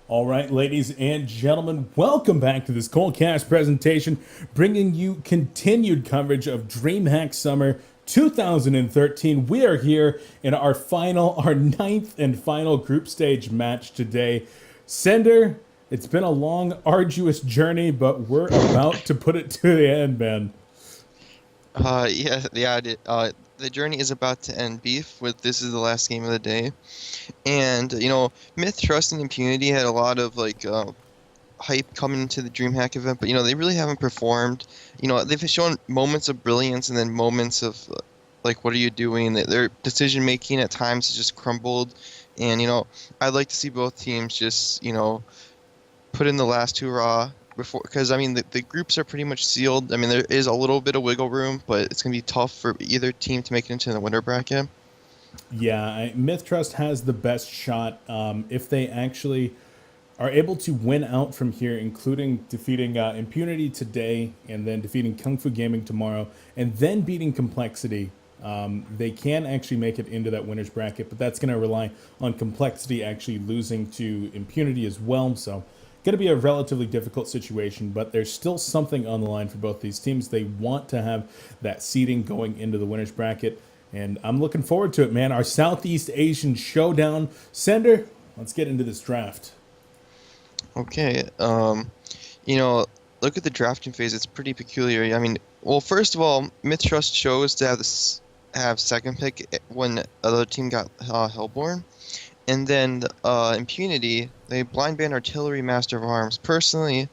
All right, ladies and gentlemen, welcome back to this Coldcast presentation, bringing you continued coverage of Dreamhack Summer 2013. We are here in our ninth and final group stage match today. Sender, it's been a long, arduous journey, but we're about to put it to the end, man. The journey is about to end beef with this is the last game of the day. And, Myth, Trust, and Impunity had a lot of, hype coming into the DreamHack event, but, they really haven't performed. They've shown moments of brilliance and then moments of, what are you doing? Their decision making at times has just crumbled. And, I'd like to see both teams just, put in the last hurrah before, because I mean the groups are pretty much sealed. I mean there is a little bit of wiggle room, but it's gonna be tough for either team to make it into the winner bracket. Yeah, Myth Trust has the best shot if they actually are able to win out from here, including defeating Impunity today and then defeating Kung Fu Gaming tomorrow and then beating Complexity. They can actually make it into that winner's bracket, but that's going to rely on Complexity actually losing to Impunity as well. So, going to be a relatively difficult situation, but there's still something on the line for both these teams. They want to have that seeding going into the winner's bracket, and I'm looking forward to it, man. Our Southeast Asian showdown. Sender, let's get into this draft. Okay. Look at the drafting phase. It's pretty peculiar. I mean, well, first of all, Myth Trust chose to have second pick when the other team got Hellborn. And then Impunity, they blind ban Artillery Master of Arms. Personally,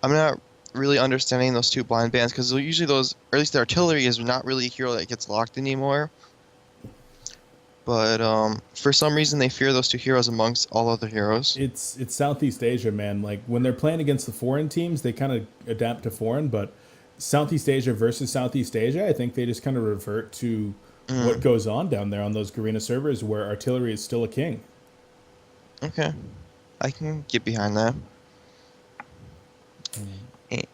I'm not really understanding those two blind bans because usually those, or at least the Artillery is not really a hero that gets locked anymore. But for some reason, they fear those two heroes amongst all other heroes. It's Southeast Asia, man. Like when they're playing against the foreign teams, they kind of adapt to foreign, but Southeast Asia versus Southeast Asia, I think they just kind of revert to what goes on down there on those Garena servers where artillery is still a king. Okay, I can get behind that.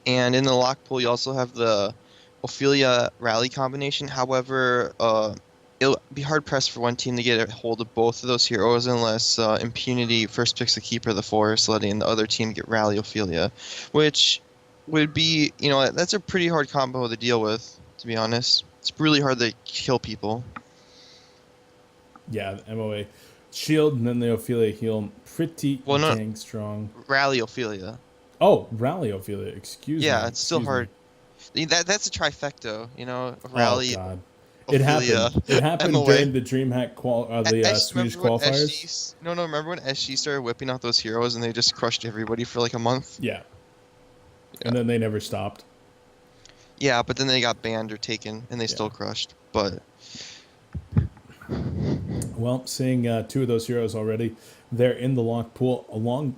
And in the lock pool, you also have the Ophelia Rally combination. However, it'll be hard pressed for one team to get a hold of both of those heroes unless Impunity first picks the Keeper of the Forest, letting the other team get Rally Ophelia, which would be, that's a pretty hard combo to deal with, to be honest. It's really hard to kill people. Yeah, MOA shield and then the Ophelia heal pretty Well, no, dang strong. Rally Ophelia. Oh, Rally Ophelia, excuse me. Yeah, it's still Excuse me. hard. That's a trifecta, Oh Rally, god. It Ophelia, happened. It happened MOA. during the DreamHack the Swedish Remember when qualifiers. SG? No, remember when SG started whipping out those heroes and they just crushed everybody for like a month? Yeah. Yeah. And then they never stopped. Yeah, but then they got banned or taken and they still crushed. But Well, seeing two of those heroes already, they're in the lock pool along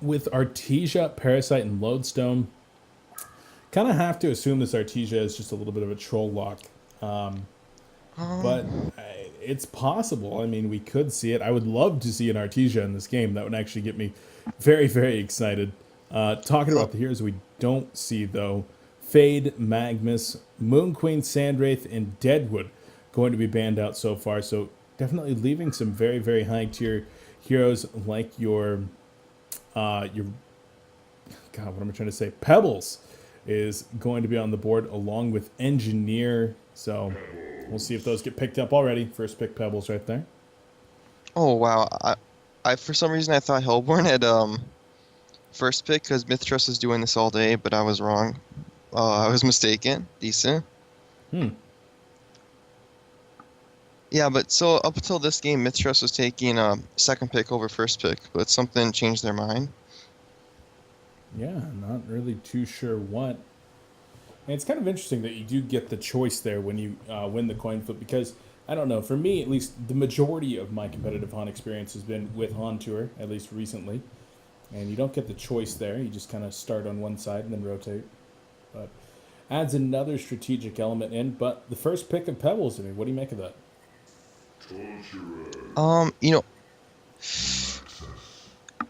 with Artesia, Parasite, and Lodestone. Kind of have to assume this Artesia is just a little bit of a troll lock. But it's possible. I mean, we could see it. I would love to see an Artesia in this game. That would actually get me very, very excited. Talking about the heroes we don't see, though, Fade, Magnus, Moon Queen, Sandwraith, and Deadwood going to be banned out so far. So definitely leaving some very, very high tier heroes like your God, what am I trying to say? Pebbles is going to be on the board along with Engineer. So we'll see if those get picked up already. First pick Pebbles right there. oh wow, I for some reason I thought Hellborn had first pick because Mythtrust was doing this all day, but I was wrong. I was mistaken. Decent. Hmm. Yeah, but so up until this game, Mythtrust was taking second pick over first pick, but something changed their mind. Yeah, not really too sure what. And it's kind of interesting that you do get the choice there when you win the coin flip because I don't know. For me, at least, the majority of my competitive Han experience has been with Han Tour, at least recently. And you don't get the choice there. You just kind of start on one side and then rotate. But adds another strategic element in. But the first pick of Pebbles, I mean, what do you make of that? Um, you know,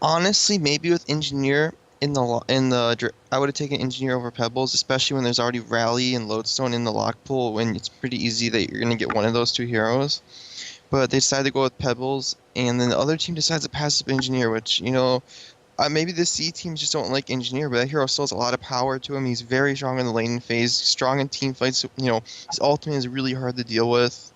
Honestly, maybe with Engineer I would have taken Engineer over Pebbles, especially when there's already Rally and Lodestone in the lock pool, when it's pretty easy that you're gonna get one of those two heroes. But they decided to go with Pebbles, and then the other team decides to pass up Engineer, which Maybe the C teams just don't like Engineer, but that hero still has a lot of power to him. He's very strong in the laning phase, strong in team fights. His ultimate is really hard to deal with.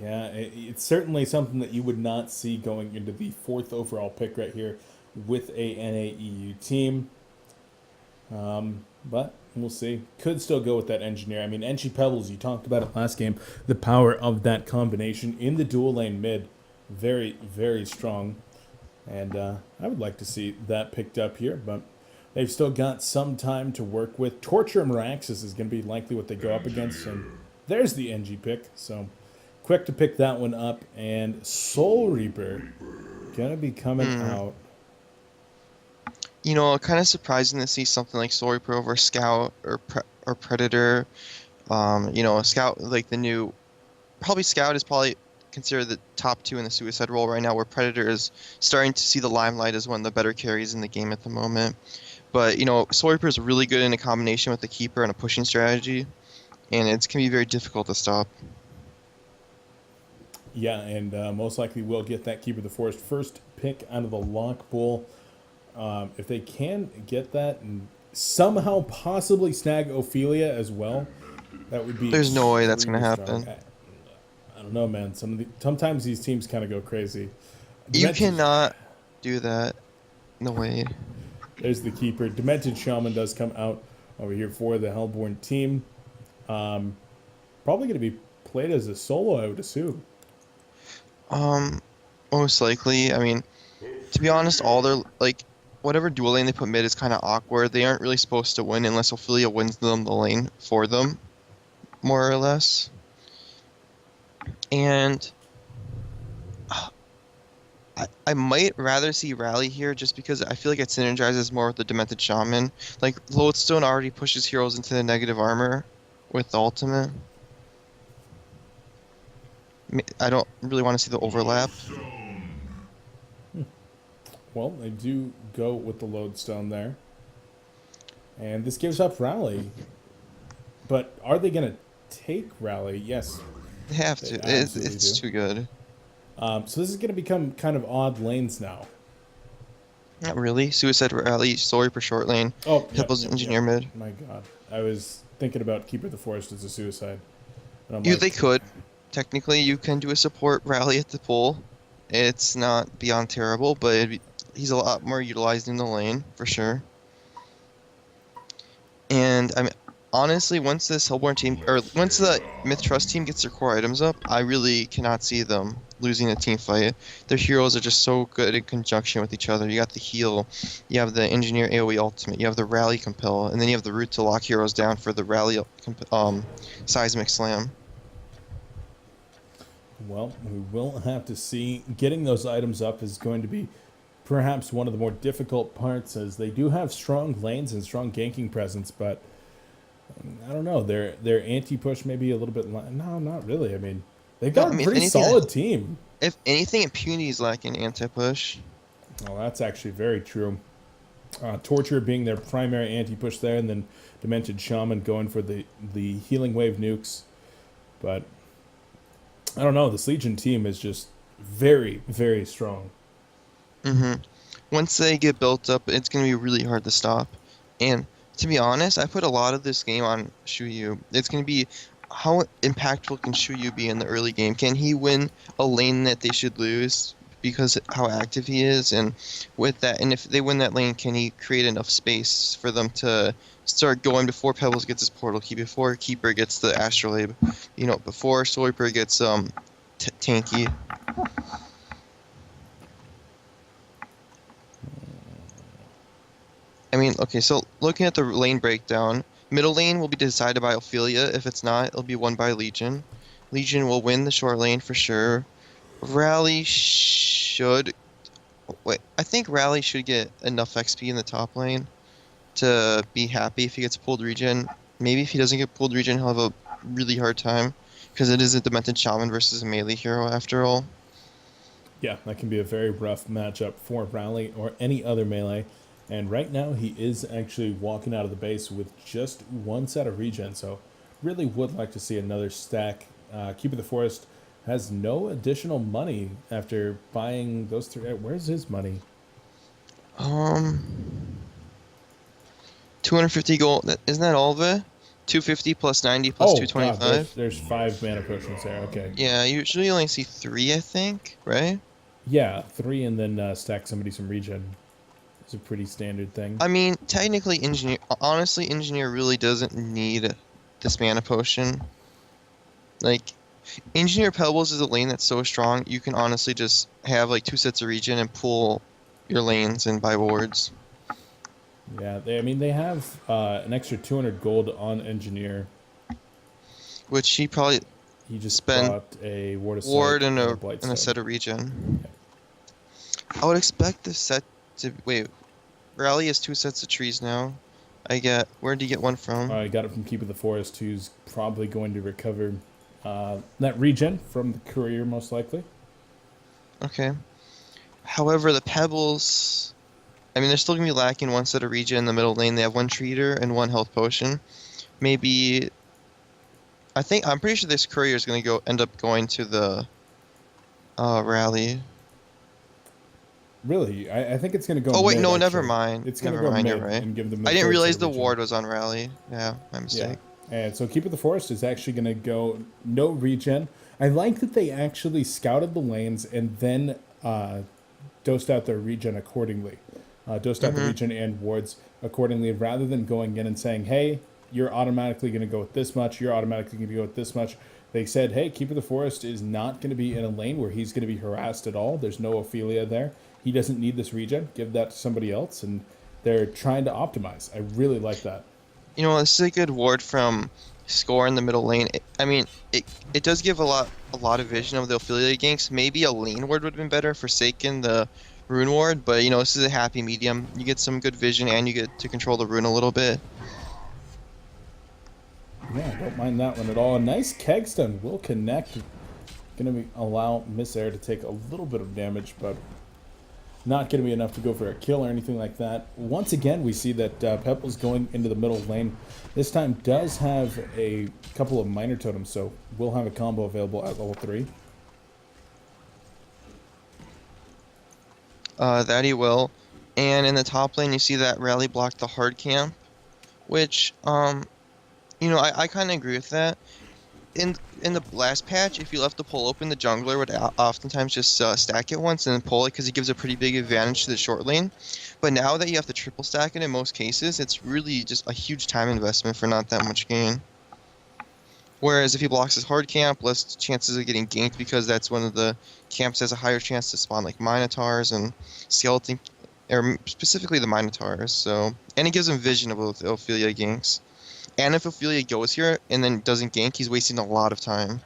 Yeah, it's certainly something that you would not see going into the fourth overall pick right here with a NAEU team. But we'll see. Could still go with that engineer. I mean, Enchi Pebbles, you talked about it last game. The power of that combination in the dual lane mid, very, very strong. And I would like to see that picked up here, but they've still got some time to work with. Torture Meraxis is going to be likely what they go up against. And there's the NG pick. So quick to pick that one up. And Soul Reaper going to be coming out. Kind of surprising to see something like Soul Reaper over Scout or Predator. Scout, like the new, probably Scout is probably considered the top 2 in the suicide role right now, where Predator is starting to see the limelight as one of the better carries in the game at the moment. But, Soul Reaper is really good in a combination with the Keeper and a pushing strategy, and it can be very difficult to stop. Yeah, and most likely will get that Keeper of the Forest first pick out of the lock pool. If they can get that and somehow possibly snag Ophelia as well, that would be. There's no way that's going to happen. I don't know, man. Sometimes these teams kind of go crazy. You cannot do that. No way. There's the Keeper. Demented Shaman does come out over here for the Hellborn team. Probably going to be played as a solo, I would assume. Most likely. I mean, to be honest, all their whatever dual lane they put mid is kind of awkward. They aren't really supposed to win unless Ophelia wins them the lane for them, more or less. And I might rather see Rally here just because I feel like it synergizes more with the Demented Shaman. Like, Lodestone already pushes heroes into the negative armor with the ultimate. I don't really want to see the overlap. Well, they do go with the Lodestone there. And this gives up Rally. But are they going to take Rally? Yes. They have to. It's too good. So this is going to become kind of odd lanes now. Not really. Suicide Rally, Soul Reaper short lane. Oh, Pebbles Engineer mid. My God. I was thinking about Keeper of the Forest as a suicide. They could. Technically, you can do a support Rally at the pool. It's not beyond terrible, but he's a lot more utilized in the lane, for sure. And, I mean, honestly, once this Hellborn team, or once the MiTH Trust team gets their core items up, I really cannot see them losing a team fight. Their heroes are just so good in conjunction with each other. You got the heal, you have the Engineer AoE ultimate, you have the Rally Compel, and then you have the root to lock heroes down for the Rally Seismic Slam. Well, we will have to see. Getting those items up is going to be perhaps one of the more difficult parts, as they do have strong lanes and strong ganking presence, but I don't know. Their anti-push may be a little bit... No, not really. I mean, they've got a pretty solid team. If anything, Impunity is lacking anti-push. Well, that's actually very true. Torture being their primary anti-push there, and then Demented Shaman going for the Healing Wave nukes. But I don't know. This Legion team is just very, very strong. Once they get built up, it's going to be really hard to stop. And to be honest, I put a lot of this game on Shuyu. It's going to be how impactful can Shuyu be in the early game? Can he win a lane that they should lose because how active he is? And with that, and if they win that lane, can he create enough space for them to start going before Pebbles gets his portal key, before Keeper gets the Astrolabe, before Soul Reaper gets tanky? I mean, okay, so looking at the lane breakdown, middle lane will be decided by Ophelia. If it's not, it'll be won by Legion. Legion will win the short lane for sure. Rally should... Wait, I think Rally should get enough XP in the top lane to be happy if he gets pulled regen. Maybe if he doesn't get pulled regen, he'll have a really hard time, because it is a Demented Shaman versus a melee hero after all. Yeah, that can be a very rough matchup for Rally or any other melee. And right now, he is actually walking out of the base with just one set of regen, so really would like to see another stack. Keeper of the Forest has no additional money after buying those three. Where's his money? Um, 250 gold. Isn't that all of it? 250 plus 90 plus Oh God, 225. there's 5 mana potions there. Okay, Yeah, you usually only see three, I think, right? yeah, 3 and then stack somebody some regen. It's a pretty standard thing. I mean, technically, honestly, engineer really doesn't need this mana potion. Like, engineer pebbles is a lane that's so strong, you can honestly just have like 2 sets of regen and pull your lanes and buy wards. Yeah, I mean they have an extra 200 gold on engineer. Which he probably He just spent bought a ward of ward sight and a Blightstone. set of regen. I would expect this set to wait. Rally has 2 sets of trees now. Where'd you get one from? I got it from Keep of the Forest, who's probably going to recover that regen from the courier, most likely. Okay. However, the pebbles, I mean, they're still gonna be lacking 1 set of regen in the middle lane. They have 1 treater and 1 health potion. Maybe. I'm pretty sure this courier is gonna end up going to the rally. Really, I think it's going to go. Oh wait, mid, no, actually. never mind. It's going to Never go mind, mid you're right. and give them. I didn't third realize set the of regen. ward was on rally. Yeah, my mistake. Yeah. And so Keep of the Forest is actually going to go no regen. I like that they actually scouted the lanes and then dosed out their regen accordingly. Dosed out the regen and wards accordingly, rather than going in and saying, hey, you're automatically going to go with this much, you're automatically going to go with this much. They said, hey, Keep of the Forest is not going to be in a lane where he's going to be harassed at all. There's no Ophelia there. He doesn't need this regen. Give that to somebody else. And they're trying to optimize. I really like that. You know, this is a good ward from Score in the middle lane. It does give a lot of vision of the Ophelia ganks. Maybe a lane ward would have been better, Forsaken the rune ward, but you know, this is a happy medium. You get some good vision and you get to control the rune a little bit. Yeah, don't mind that one at all. A nice Kegstone will connect. Going to allow Miss Air to take a little bit of damage, but not going to be enough to go for a kill or anything like that. Once again, we see that Pebbles going into the middle lane. This time does have a couple of minor totems, so we'll have a combo available at level 3. That he will. And in the top lane, you see that rally blocked the hard camp, which, you know, I kind of agree with that. In the last patch, if you left the pole open, the jungler would oftentimes just stack it once and then pull it because it gives a pretty big advantage to the short lane. But now that you have to triple stack it in most cases, it's really just a huge time investment for not that much gain. Whereas if he blocks his hard camp, less chances of getting ganked because that's one of the camps that has a higher chance to spawn like Minotaurs and Skeleton, or specifically the Minotaurs. So, and it gives him vision of the Ophelia ganks. And if Ophelia goes here and then doesn't gank, he's wasting a lot of time.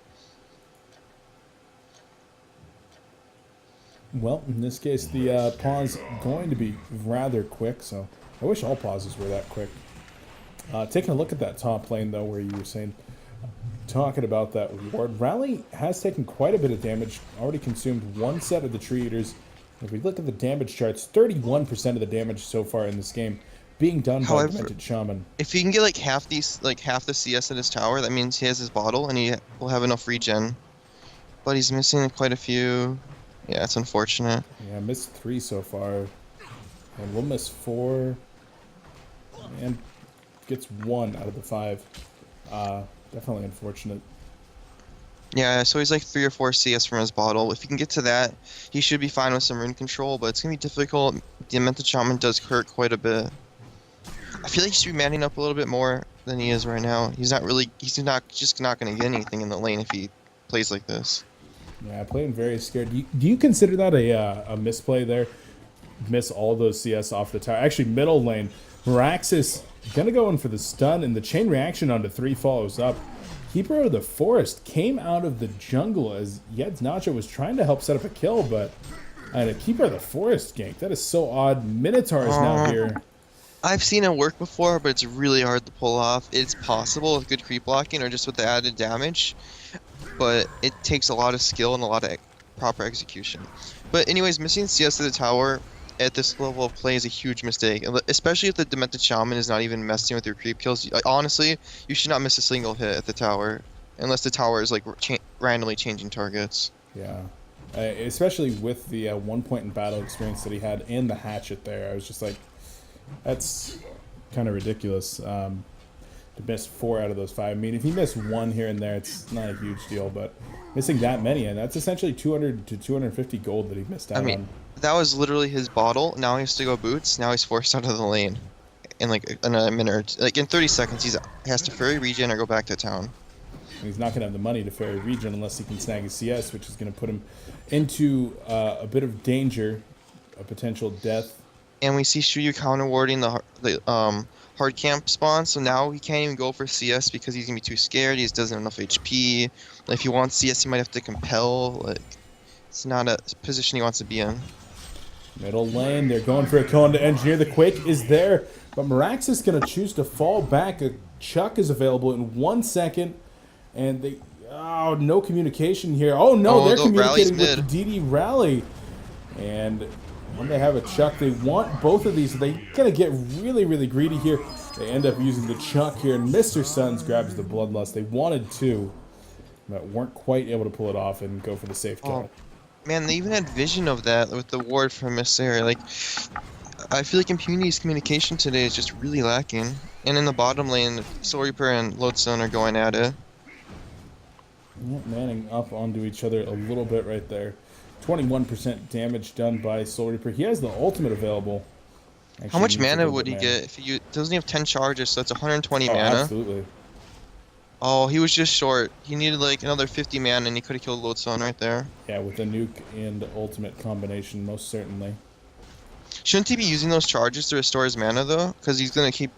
Well, in this case, the pause going to be rather quick, so I wish all pauses were that quick. Taking a look at that top lane, though, where you were saying, talking about that ward, Rally has taken quite a bit of damage, already consumed 1 set of the Tree Eaters. If we look at the damage charts, 31% of the damage so far in this game being done by Demented Shaman. If he can get like half the CS at his tower, that means he has his bottle and he will have enough regen. But he's missing quite a few. Yeah, it's unfortunate. Yeah, missed 3 so far. And we'll miss 4. And gets 1 out of the 5. Definitely unfortunate. Yeah, so he's like 3 or 4 CS from his bottle. If he can get to that, he should be fine with some rune control, but it's going to be difficult. Demented Shaman does hurt quite a bit. I feel like he should be manning up a little bit more than he is right now. He's not just not going to get anything in the lane if he plays like this. Yeah, playing very scared. Do you consider that a misplay there? Miss all those CS off the tower. Actually, middle lane. Meraxis going to go in for the stun, and the chain reaction onto 3 follows up. Keeper of the Forest came out of the jungle as Yed's Nacho was trying to help set up a kill, but a Keeper of the Forest gank. That is so odd. Minotaur is now here. I've seen it work before, but it's really hard to pull off. It's possible with good creep blocking or just with the added damage, but it takes a lot of skill and a lot of proper execution. But anyways, missing CS to the tower at this level of play is a huge mistake, especially if the Demented Shaman is not even messing with your creep kills. Honestly, you should not miss a single hit at the tower, unless the tower is like randomly changing targets. Yeah. Especially with the 1 point in battle experience that he had and the hatchet there. I was just like, that's kind of ridiculous. To miss 4 out of those 5. I mean, if he missed 1 here and there, it's not a huge deal, but missing that many, and that's essentially 200 to 250 gold that he missed out on. That was literally his bottle. Now he has to go boots. Now he's forced out of the lane. In like in a minute, or like in 30 seconds, he has to ferry regen or go back to town. And he's not going to have the money to ferry regen unless he can snag his CS, which is going to put him into a bit of danger, a potential death. And we see Shuyu counter-warding the hard camp spawn, so now he can't even go for CS because he's going to be too scared. He doesn't have enough HP. If he wants CS, he might have to compel. Like, it's not a position he wants to be in. Middle lane, they're going for a kill on to engineer. The Quake is there, but Mirax is going to choose to fall back. A Chuck is available in 1 second, and they... Oh, no communication here. Oh, no, they're communicating with the DD rally. And when they have a Chuck, they want both of these. They're going to get really, really greedy here. They end up using the Chuck here, and Mr. Suns grabs the Bloodlust. They wanted to, but weren't quite able to pull it off and go for the safe kill. Man, they even had vision of that with the ward from Miss Sarah. Like, I feel like Impunity's communication today is just really lacking. And in the bottom lane, Soul Reaper and Lodestone are going at it. Manning up onto each other a little bit right there. 21% damage done by Soul Reaper. He has the ultimate available. Actually, how much mana would he get if he doesn't have 10 charges? So that's 120 mana. Absolutely. Oh, he was just short. He needed like another 50 mana, and he could have killed Lodestone right there. Yeah, with the nuke and ultimate combination, most certainly. Shouldn't he be using those charges to restore his mana though? Because he's gonna keep.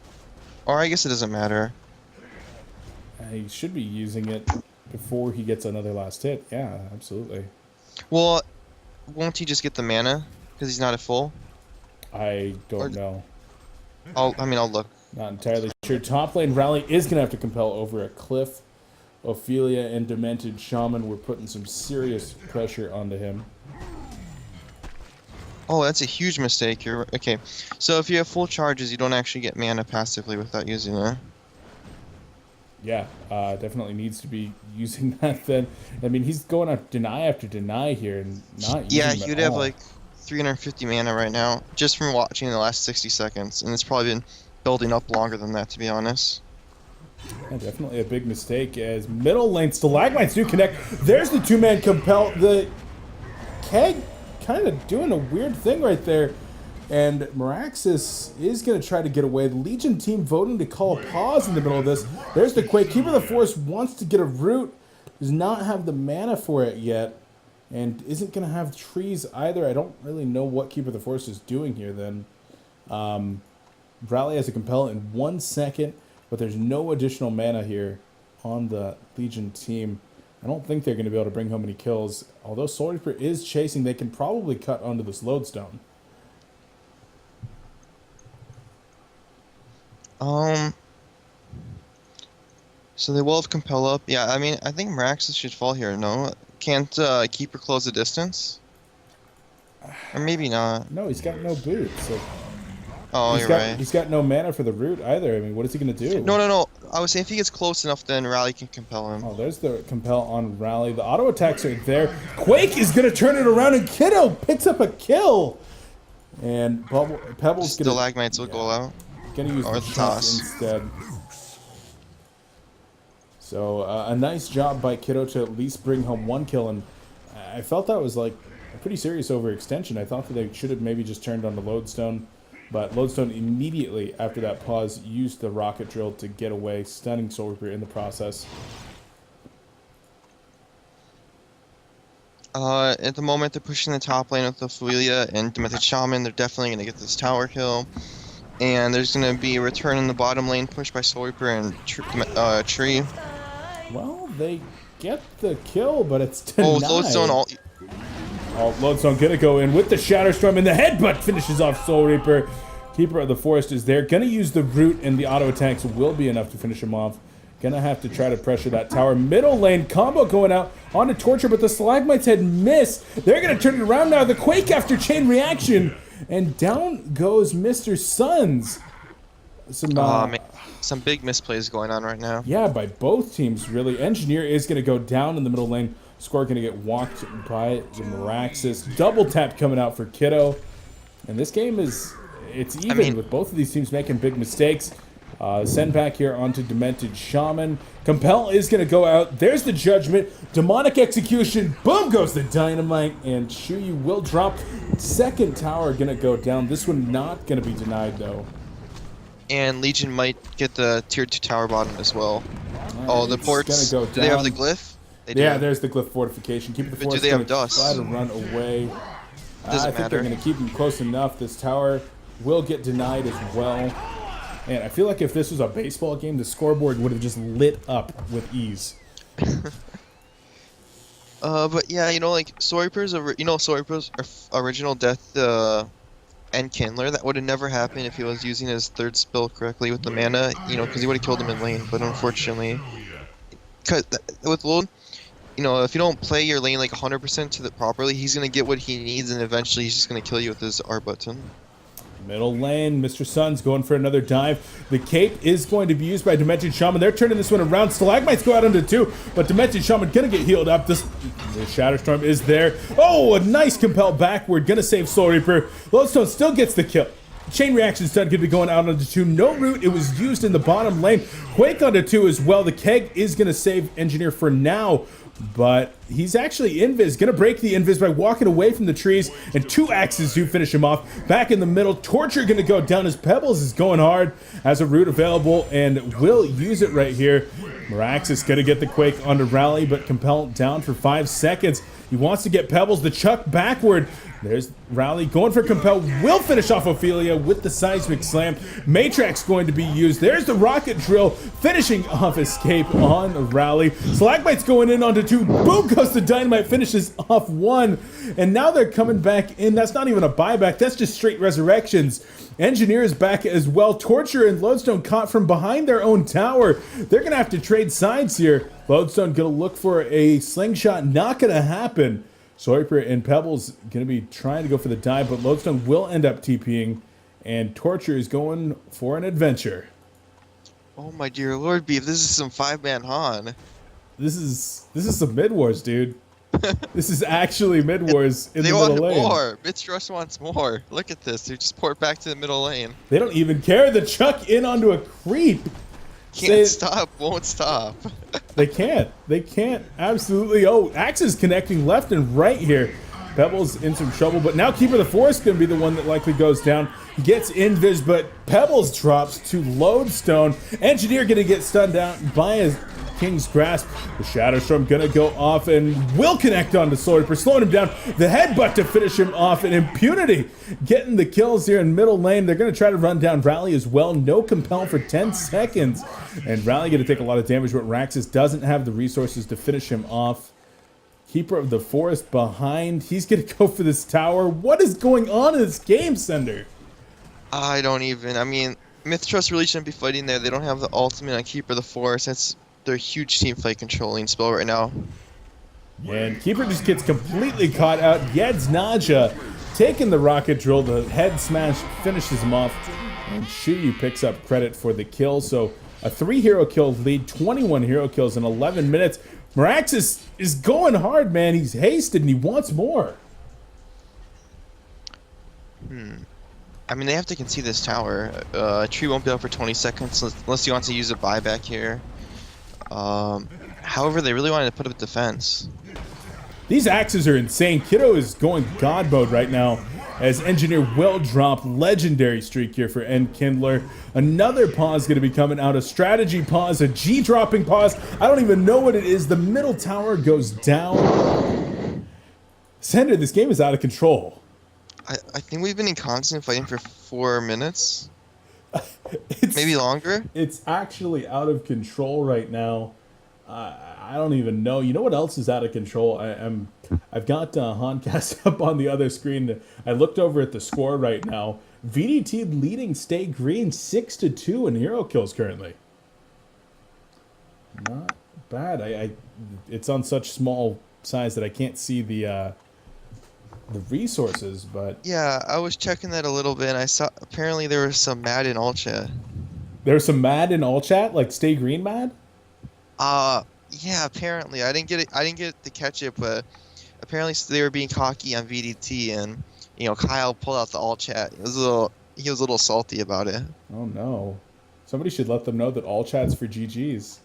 Or I guess it doesn't matter. He should be using it before he gets another last hit. Yeah, absolutely. Well, won't he just get the mana because he's not at full? I don't know. I'll look. Not entirely sure. Top lane rally is going to have to compel over a cliff. Ophelia and Demented Shaman were putting some serious pressure onto him. Oh, that's a huge mistake. Okay. So if you have full charges, you don't actually get mana passively without using it. Yeah, definitely needs to be using that then. I mean, he's going up deny after deny here and not using them you'd have like 350 mana right now just from watching the last 60 seconds, and it's probably been building up longer than that, to be honest. Yeah, definitely a big mistake as middle lane Stalagmites do connect. There's the 2-man compel. The Keg kind of doing a weird thing right there. And Miraxis is going to try to get away. The Legion team voting to call a pause in the middle of this. There's the Quake. Keeper of the Forest wants to get a root. Does not have the mana for it yet. And isn't going to have trees either. I don't really know what Keeper of the Forest is doing here then. Rally has a compel in 1 second. But there's no additional mana here on the Legion team. I don't think they're going to be able to bring home any kills. Although Soul Reaper is chasing, they can probably cut onto this Lodestone. So they will have compel up. Yeah, I mean, I think Miraxis should fall here, no? Can't Keeper close the distance? Or maybe not. No, he's got no boots. So you're right. He's got no mana for the root either. I mean, what is he going to do? No. I would say if he gets close enough, then Rally can compel him. Oh, there's the compel on Rally. The auto attacks are there. Quake is going to turn it around, and Kiddo picks up a kill. And Pebble's going to... Stalagmites will go out. Going to use the toss instead. So a nice job by Kiddo to at least bring home 1 kill, and I felt that was like a pretty serious overextension. I thought that they should have maybe just turned on the Lodestone, but Lodestone immediately after that pause used the rocket drill to get away, stunning Soul Reaper in the process. At the moment they're pushing the top lane with Ophelia and Demented Shaman. They're definitely going to get this tower kill. And there's going to be a return in the bottom lane pushed by Soul Reaper and Tree. Well, they get the kill, but it's denied. Lodestone Lodestone going to go in with the Shatterstorm, and the headbutt finishes off Soul Reaper. Keeper of the Forest is there. Going to use the root, and the auto attacks will be enough to finish him off. Going to have to try to pressure that tower. Middle lane combo going out onto Torture, but the Stalagmites had missed. They're going to turn it around now. The Quake after chain reaction. And down goes Mr. Suns. some big misplays going on right now. Yeah, by both teams, really. Engineer is going to go down in the middle lane. Score going to get walked by the Miraxis. Double tap coming out for Kiddo. And this game it's even with both of these teams making big mistakes. Send back here onto Demented Shaman. Compel is going to go out. There's the Judgment. Demonic Execution. Boom goes the Dynamite. And Shuyu will drop. Second tower going to go down. This one not going to be denied, though. And Legion might get the tier 2 tower bottom as well. Oh, the ports. Go do they have the glyph? They do. Yeah, there's the glyph fortification. Keep the but do they have dust? Try to run away. Doesn't I think matter. they're going to keep him close enough. This tower will get denied as well. And I feel like if this was a baseball game, the scoreboard would have just lit up with ease. But yeah, like Soiper's original death and Kindler, that would have never happened if he was using his third spell correctly with the mana, because he would have killed him in lane. But unfortunately, with Load, if you don't play your lane like 100% to the properly, he's gonna get what he needs, and eventually he's just gonna kill you with his R button. Middle lane, Mr. Sun's going for another dive. The cape is going to be used by Demented Shaman. They're turning this one around. Stalagmites go out into 2, but Demented Shaman gonna get healed up. The Shatterstorm is there. Oh, a nice compel backward. Gonna save Soul Reaper. Lodestone still gets the kill. Chain Reaction Stun could be going out onto 2. No root. It was used in the bottom lane. Quake onto 2 as well. The Keg is gonna save Engineer for now. But he's actually invis, gonna break the invis by walking away from the trees, and 2 axes do finish him off. Back in the middle, Torture gonna go down as Pebbles is going hard, has a root available and will use it right here. Miraxis gonna get the Quake onto Rally, but Compel down for 5 seconds. He wants to get Pebbles, the Chuck backward. There's Rally going for Compel, will finish off Ophelia with the Seismic Slam. Matrix going to be used. There's the Rocket Drill, finishing off Escape on Rally. Stalagmite's going in onto 2. Boom goes the Dynamite, finishes off 1. And now they're coming back in. That's not even a buyback, that's just straight resurrections. Engineer is back as well. Torture and Lodestone caught from behind their own tower. They're going to have to trade sides here. Lodestone going to look for a slingshot, not going to happen. Soiper and Pebbles going to be trying to go for the dive, but Lodestone will end up TPing, and Torture is going for an adventure. Oh my dear Lord, Beef, this is some 5-man Han. This is some mid wars, dude. This is actually mid wars in the middle lane. They want more. Mistrust wants more. Look at this. They just port back to the middle lane. They don't even care. The Chuck in onto a creep. Can't stop. Won't stop. They can't. They can't. Absolutely. Oh, Axes connecting left and right here. Pebbles in some trouble, but now Keeper of the Forest going to be the one that likely goes down. He gets invis, but Pebbles drops to Lodestone. Engineer going to get stunned down by his King's Grasp. The Shatterstorm going to go off and will connect onto Soiper, slowing him down. The headbutt to finish him off, and Impunity getting the kills here in middle lane. They're going to try to run down Rally as well. No Compel for 10 seconds. And Rally going to take a lot of damage, but Raxus doesn't have the resources to finish him off. Keeper of the Forest behind. He's going to go for this tower. What is going on in this game, Sender? I don't even. I mean, MiTH Trust really shouldn't be fighting there. They don't have the ultimate on Keeper of the Forest. That's their huge team fight controlling spell right now. And Keeper just gets completely caught out. Yed's Naja taking the Rocket Drill. The head smash finishes him off. And Shuyu picks up credit for the kill. So a 3-hero kill lead, 21 hero kills in 11 minutes. Miraxis is going hard, man. He's hasted and he wants more. I mean, they have to concede this tower. Tree won't be up for 20 seconds unless he wants to use a buyback here. However, they really wanted to put up defense. These axes are insane. Kiddo is going God mode right now as Engineer will drop. Legendary streak here for Enkindler. Another pause going to be coming out. A strategy pause, a G dropping pause. I don't even know what it is. The middle tower goes down. Sender, this game is out of control. I think we've been in constant fighting for 4 minutes. Maybe longer. It's actually out of control right now. I don't even know. You know what else is out of control? I've got Honcast up on the other screen. I looked over at the score right now. VDT leading Stay Green 6-2 in hero kills currently. Not bad. It's on such small size that I can't see the resources, but yeah, I was checking that a little bit, and I saw apparently there was some Madden Ultra. There's some mad in all chat, like stay green mad. Yeah, apparently I didn't get it. I didn't get to catch it, but apparently they were being cocky on VDT, and Kyle pulled out the all chat. He was a little salty about it. Oh no. Somebody should let them know that all chat's for GGs.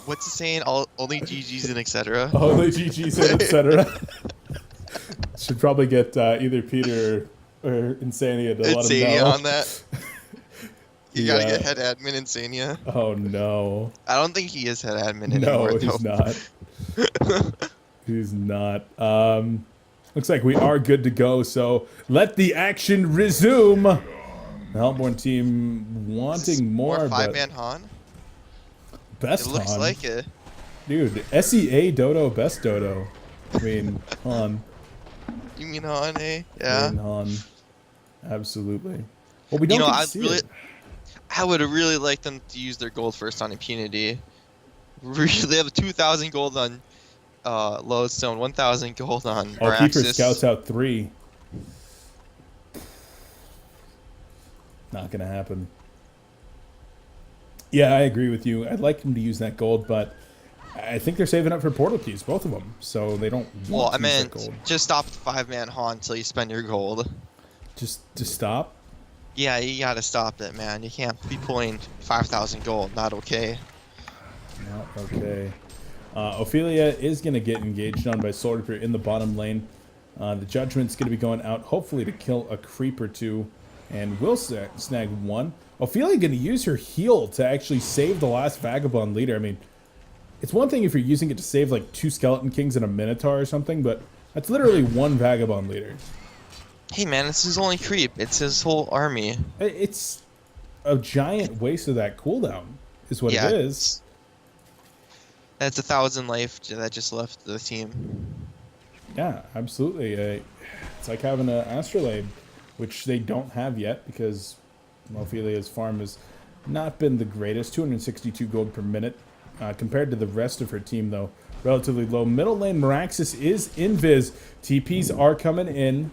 What's it saying? Only GGs and etc. Only GGs and etc. Should probably get either Peter or Insania to let him know. On that. You gotta get head admin Insania. Oh no. I don't think he is head admin anymore. No, he's not. He's not. Looks like we are good to go, so let the action resume. The Hellborn team wanting more, five-man Han? Best Han. It looks like it. Dude, SEA Dodo, best Dodo. I mean, Han. You mean Han, eh? Yeah. I mean, Han. Absolutely. Well, we don't get to see it. I would have really liked them to use their gold first on Impunity. They have 2,000 gold on Lodestone, 1,000 gold on Miraxis. Keeper scouts out 3. Not gonna happen. Yeah, I agree with you. I'd like them to use that gold, but I think they're saving up for portal keys, both of them, so they don't want to use that gold. Just stop the 5-man Han until you spend your gold. Just stop? Yeah, you gotta stop it, man. You can't be pulling 5,000 gold. Not okay. Not okay. Ophelia is going to get engaged on by Soul Reaper in the bottom lane. The Judgment's going to be going out, hopefully to kill a creep or two, and will snag one. Ophelia going to use her heal to actually save the last Vagabond leader. I mean, it's one thing if you're using it to save like 2 Skeleton Kings and a Minotaur or something, but that's literally 1 Vagabond leader. Hey man, it's his only creep. It's his whole army. It's a giant waste of that cooldown, is what it is. That's 1,000 life that just left the team. Yeah, absolutely. It's like having an Astrolabe, which they don't have yet because Ophelia's farm has not been the greatest. 262 gold per minute. Compared to the rest of her team, though, relatively low. Middle lane, Miraxis is invis. TPs are coming in.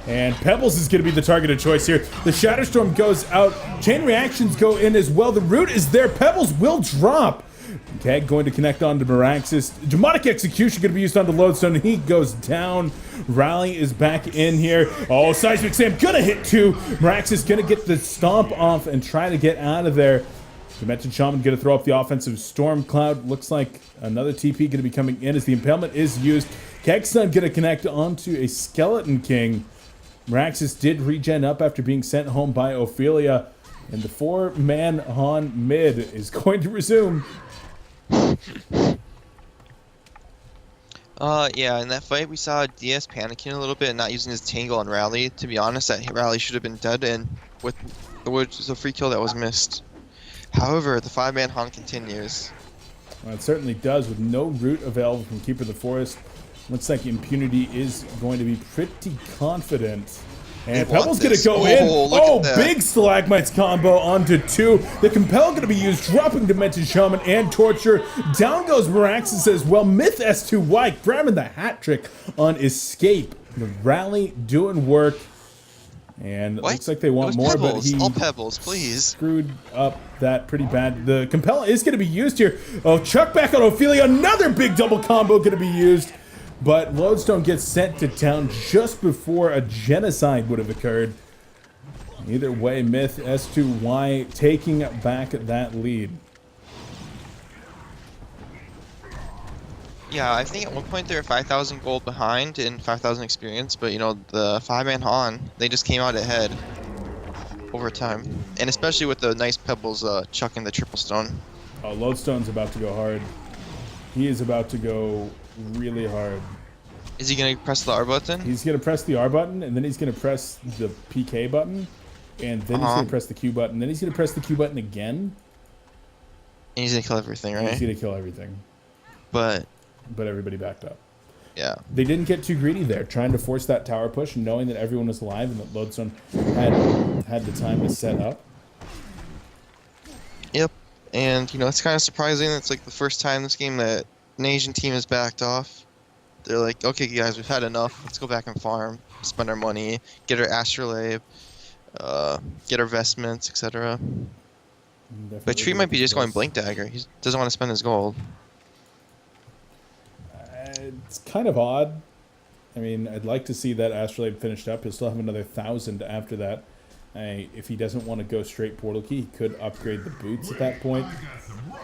And Pebbles is going to be the target of choice here. The Shatterstorm goes out. Chain reactions go in as well. The root is there. Pebbles will drop. Okay, going to connect on to Miraxis. Demonic Execution going to be used on the Lodestone. He goes down. Rally is back in here. Oh, Seismic Sam going to hit 2. Miraxis going to get the stomp off and try to get out of there. Dimension Shaman going to throw up the offensive Storm Cloud. Looks like another TP going to be coming in as the Impalement is used. Kegstun going to connect onto a Skeleton King. Miraxis did regen up after being sent home by Ophelia. And the 4-man Han mid is going to resume. Yeah, in that fight we saw DS panicking a little bit and not using his Tangle on Rally. To be honest, that Rally should have been dead, and which was a free kill that was missed. However, the 5-man Han continues. Well, it certainly does, with no root available from Keeper of the Forest. Looks like Impunity is going to be pretty confident. And Pebble's going to go in. Oh, big Stalagmites combo onto 2. The Compel going to be used, dropping Demented Shaman and Torture. Down goes Miraxis as well. MiTH S2Y grabbing the hat trick on Escape. The Rally doing work. And it looks like they want more, Pebbles. but he all Pebbles, please. Screwed up that pretty bad. The Compel is going to be used here. Oh, Chuck back on Ophelia. Another big double combo going to be used. But Lodestone gets sent to town just before a genocide would have occurred. Either way, MiTH S2Y taking back that lead. Yeah, I think at one point they were 5,000 gold behind and 5,000 experience, but the 5-man Han, they just came out ahead over time. And especially with the nice Pebbles chucking the triple stone. Oh, Lodestone's about to go hard. He is about to go really hard. Is he going to press the R button? He's going to press the R button, and then he's going to press the PK button, and then he's going to press the Q button, then he's going to press the Q button again. And he's going to kill everything, right? He's going to kill everything. But everybody backed up. Yeah. They didn't get too greedy there, trying to force that tower push, knowing that everyone was alive and that Lodestone had the time to set up. Yep. And, it's kind of surprising. It's like the first time this game that an Asian team has backed off. They're like, okay, guys, we've had enough. Let's go back and farm, spend our money, get our Astrolabe. get our vestments, etc. But Definitely Tree might be looking just going close. Blink Dagger. He doesn't want to spend his gold. It's kind of odd. I mean, I'd like to see that Astrolabe finished up. He'll still have another 1,000 after that. If he doesn't want to go straight Portal Key, he could upgrade the boots at that point.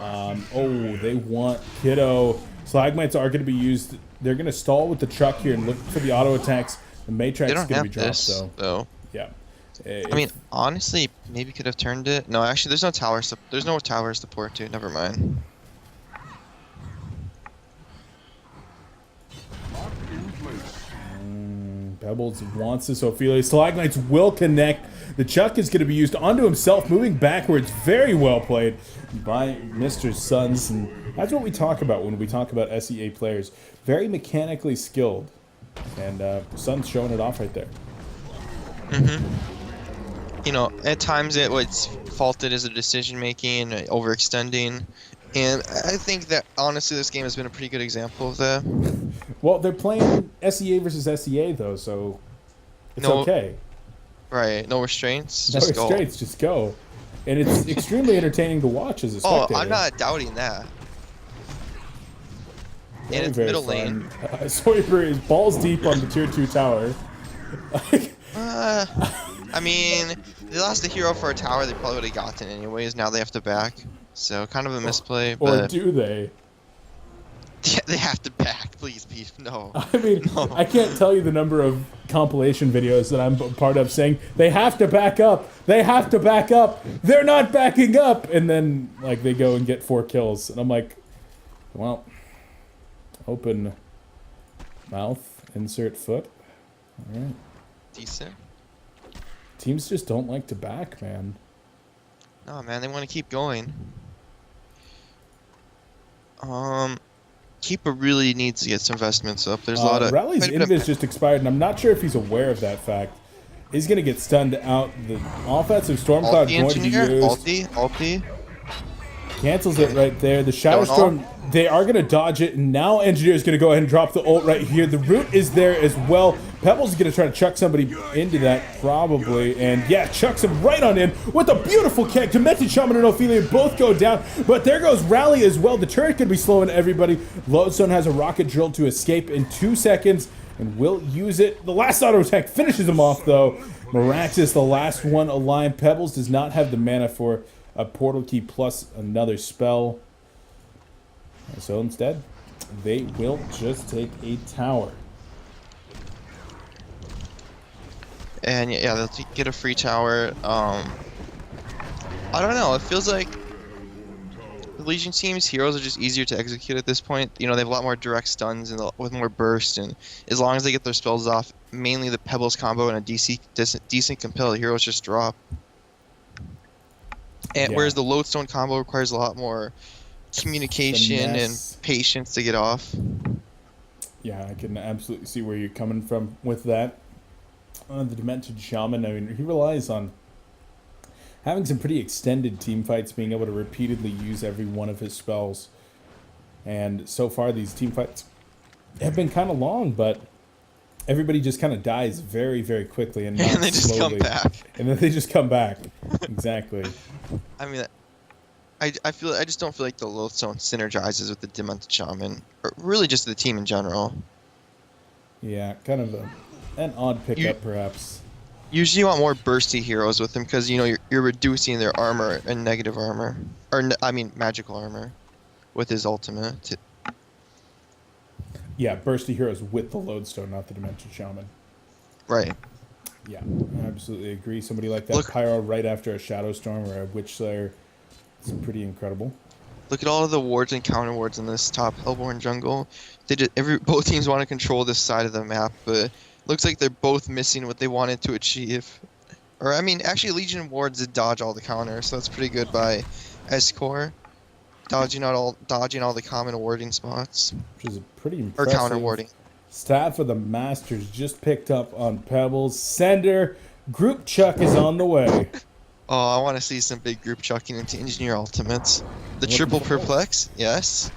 Oh, they want Kiddo. Slagmites are going to be used. They're going to stall with the Chuck here and look for the auto attacks. The Matrix They is don't going to be have dropped, this, though. yeah. I mean, honestly, maybe could have turned it. No, actually, there's no towers. There's no towers to port to. Never mind. Pebbles wants this Ophelia. Stalagmites will connect. The Chuck is going to be used onto himself, moving backwards. Very well played by Mr. Suns. And that's what we talk about when we talk about SEA players. Very mechanically skilled. And Suns showing it off right there. You know, at times what's faulted is the decision making and overextending. And I think that, honestly, this game has been a pretty good example of that. Well, they're playing SEA versus SEA, though, so it's okay. Right, no restraints, No just restraints, just go. And it's extremely entertaining to watch as a spectator. Oh, I'm not doubting that. Very, and it's very middle fun. lane. Sawyer is balls deep on the tier 2 tower. I mean, they lost a hero for a tower they probably would have gotten anyways. Now they have to back. So, kind of a misplay, Or but... do they? Yeah, they have to back, please, Beef. No. I mean, No. I can't tell you the number of compilation videos that I'm part of saying, they have to back up, they have to back up, they're not backing up! And then, like, they go and get 4 kills. And I'm like, well, open mouth, insert foot. Alright. Decent. Teams just don't like to back, man. No, man, they want to keep going. Keeper really needs to get some investments up. There's a lot of... Rally's quite a bit invis of- just expired, and I'm not sure if he's aware of that fact. He's going to get stunned out. The offensive Stormcloud Ulti going to be engineer? used. Ulti? Cancels it right there. The Shadow Don't Storm, they are going to dodge it, and now Engineer is going to go ahead and drop the ult right here. The root is there as well. Pebbles is going to try to chuck somebody into that, probably. And yeah, chucks him right on in with a beautiful kick. Demented Shaman and Ophelia both go down, but there goes Rally as well. The turret could be slowing everybody. Lodestone has a rocket drill to escape in 2 seconds and will use it. The last auto attack finishes him off, though. Miraxis, the last one alive. Pebbles does not have the mana for a portal key plus another spell. So instead, they will just take a tower. And yeah, they'll get a free tower. I don't know. It feels like the Legion team's heroes are just easier to execute at this point. You know, they have a lot more direct stuns and with more burst, and as long as they get their spells off, mainly the Pebbles combo and a decent compel, the heroes just drop. And Yeah. whereas the Lodestone combo requires a lot more communication Finesse. and patience to get off. Yeah, I can absolutely see where you're coming from with that. The Demented Shaman, I mean, he relies on having some pretty extended team fights, being able to repeatedly use every one of his spells. And so far, these team fights have been kind of long, but everybody just kind of dies very, very quickly and not And they just slowly. come back. And then they just come back. Exactly. I mean, I just don't feel like the Lodestone synergizes with the Demented Shaman, or really just the team in general. Yeah, kind of an odd pickup, perhaps. Usually you want more bursty heroes with them because, you know, you're reducing their armor and negative armor. Or, I mean, magical armor with his ultimate. Yeah, bursty heroes with the Lodestone, not the Demented Shaman. Right. Yeah, I absolutely agree. Somebody like that Look- Pyro right after a Shadow Storm or a Witch Slayer is pretty incredible. Look at all of the wards and counter wards in this top Hellborn jungle. Both teams want to control this side of the map, but looks like they're both missing what they wanted to achieve. Or, I mean, actually Legion wards did dodge all the counters, so that's pretty good by S-Core. Dodging all the common warding spots. Which is a pretty Or impressive counter warding. stat for the Masters. Just picked up on Pebbles. Sender, Group Chuck is on the way. Oh, I want to see some big group chucking into engineer ultimates. The Looking triple for perplex, yes.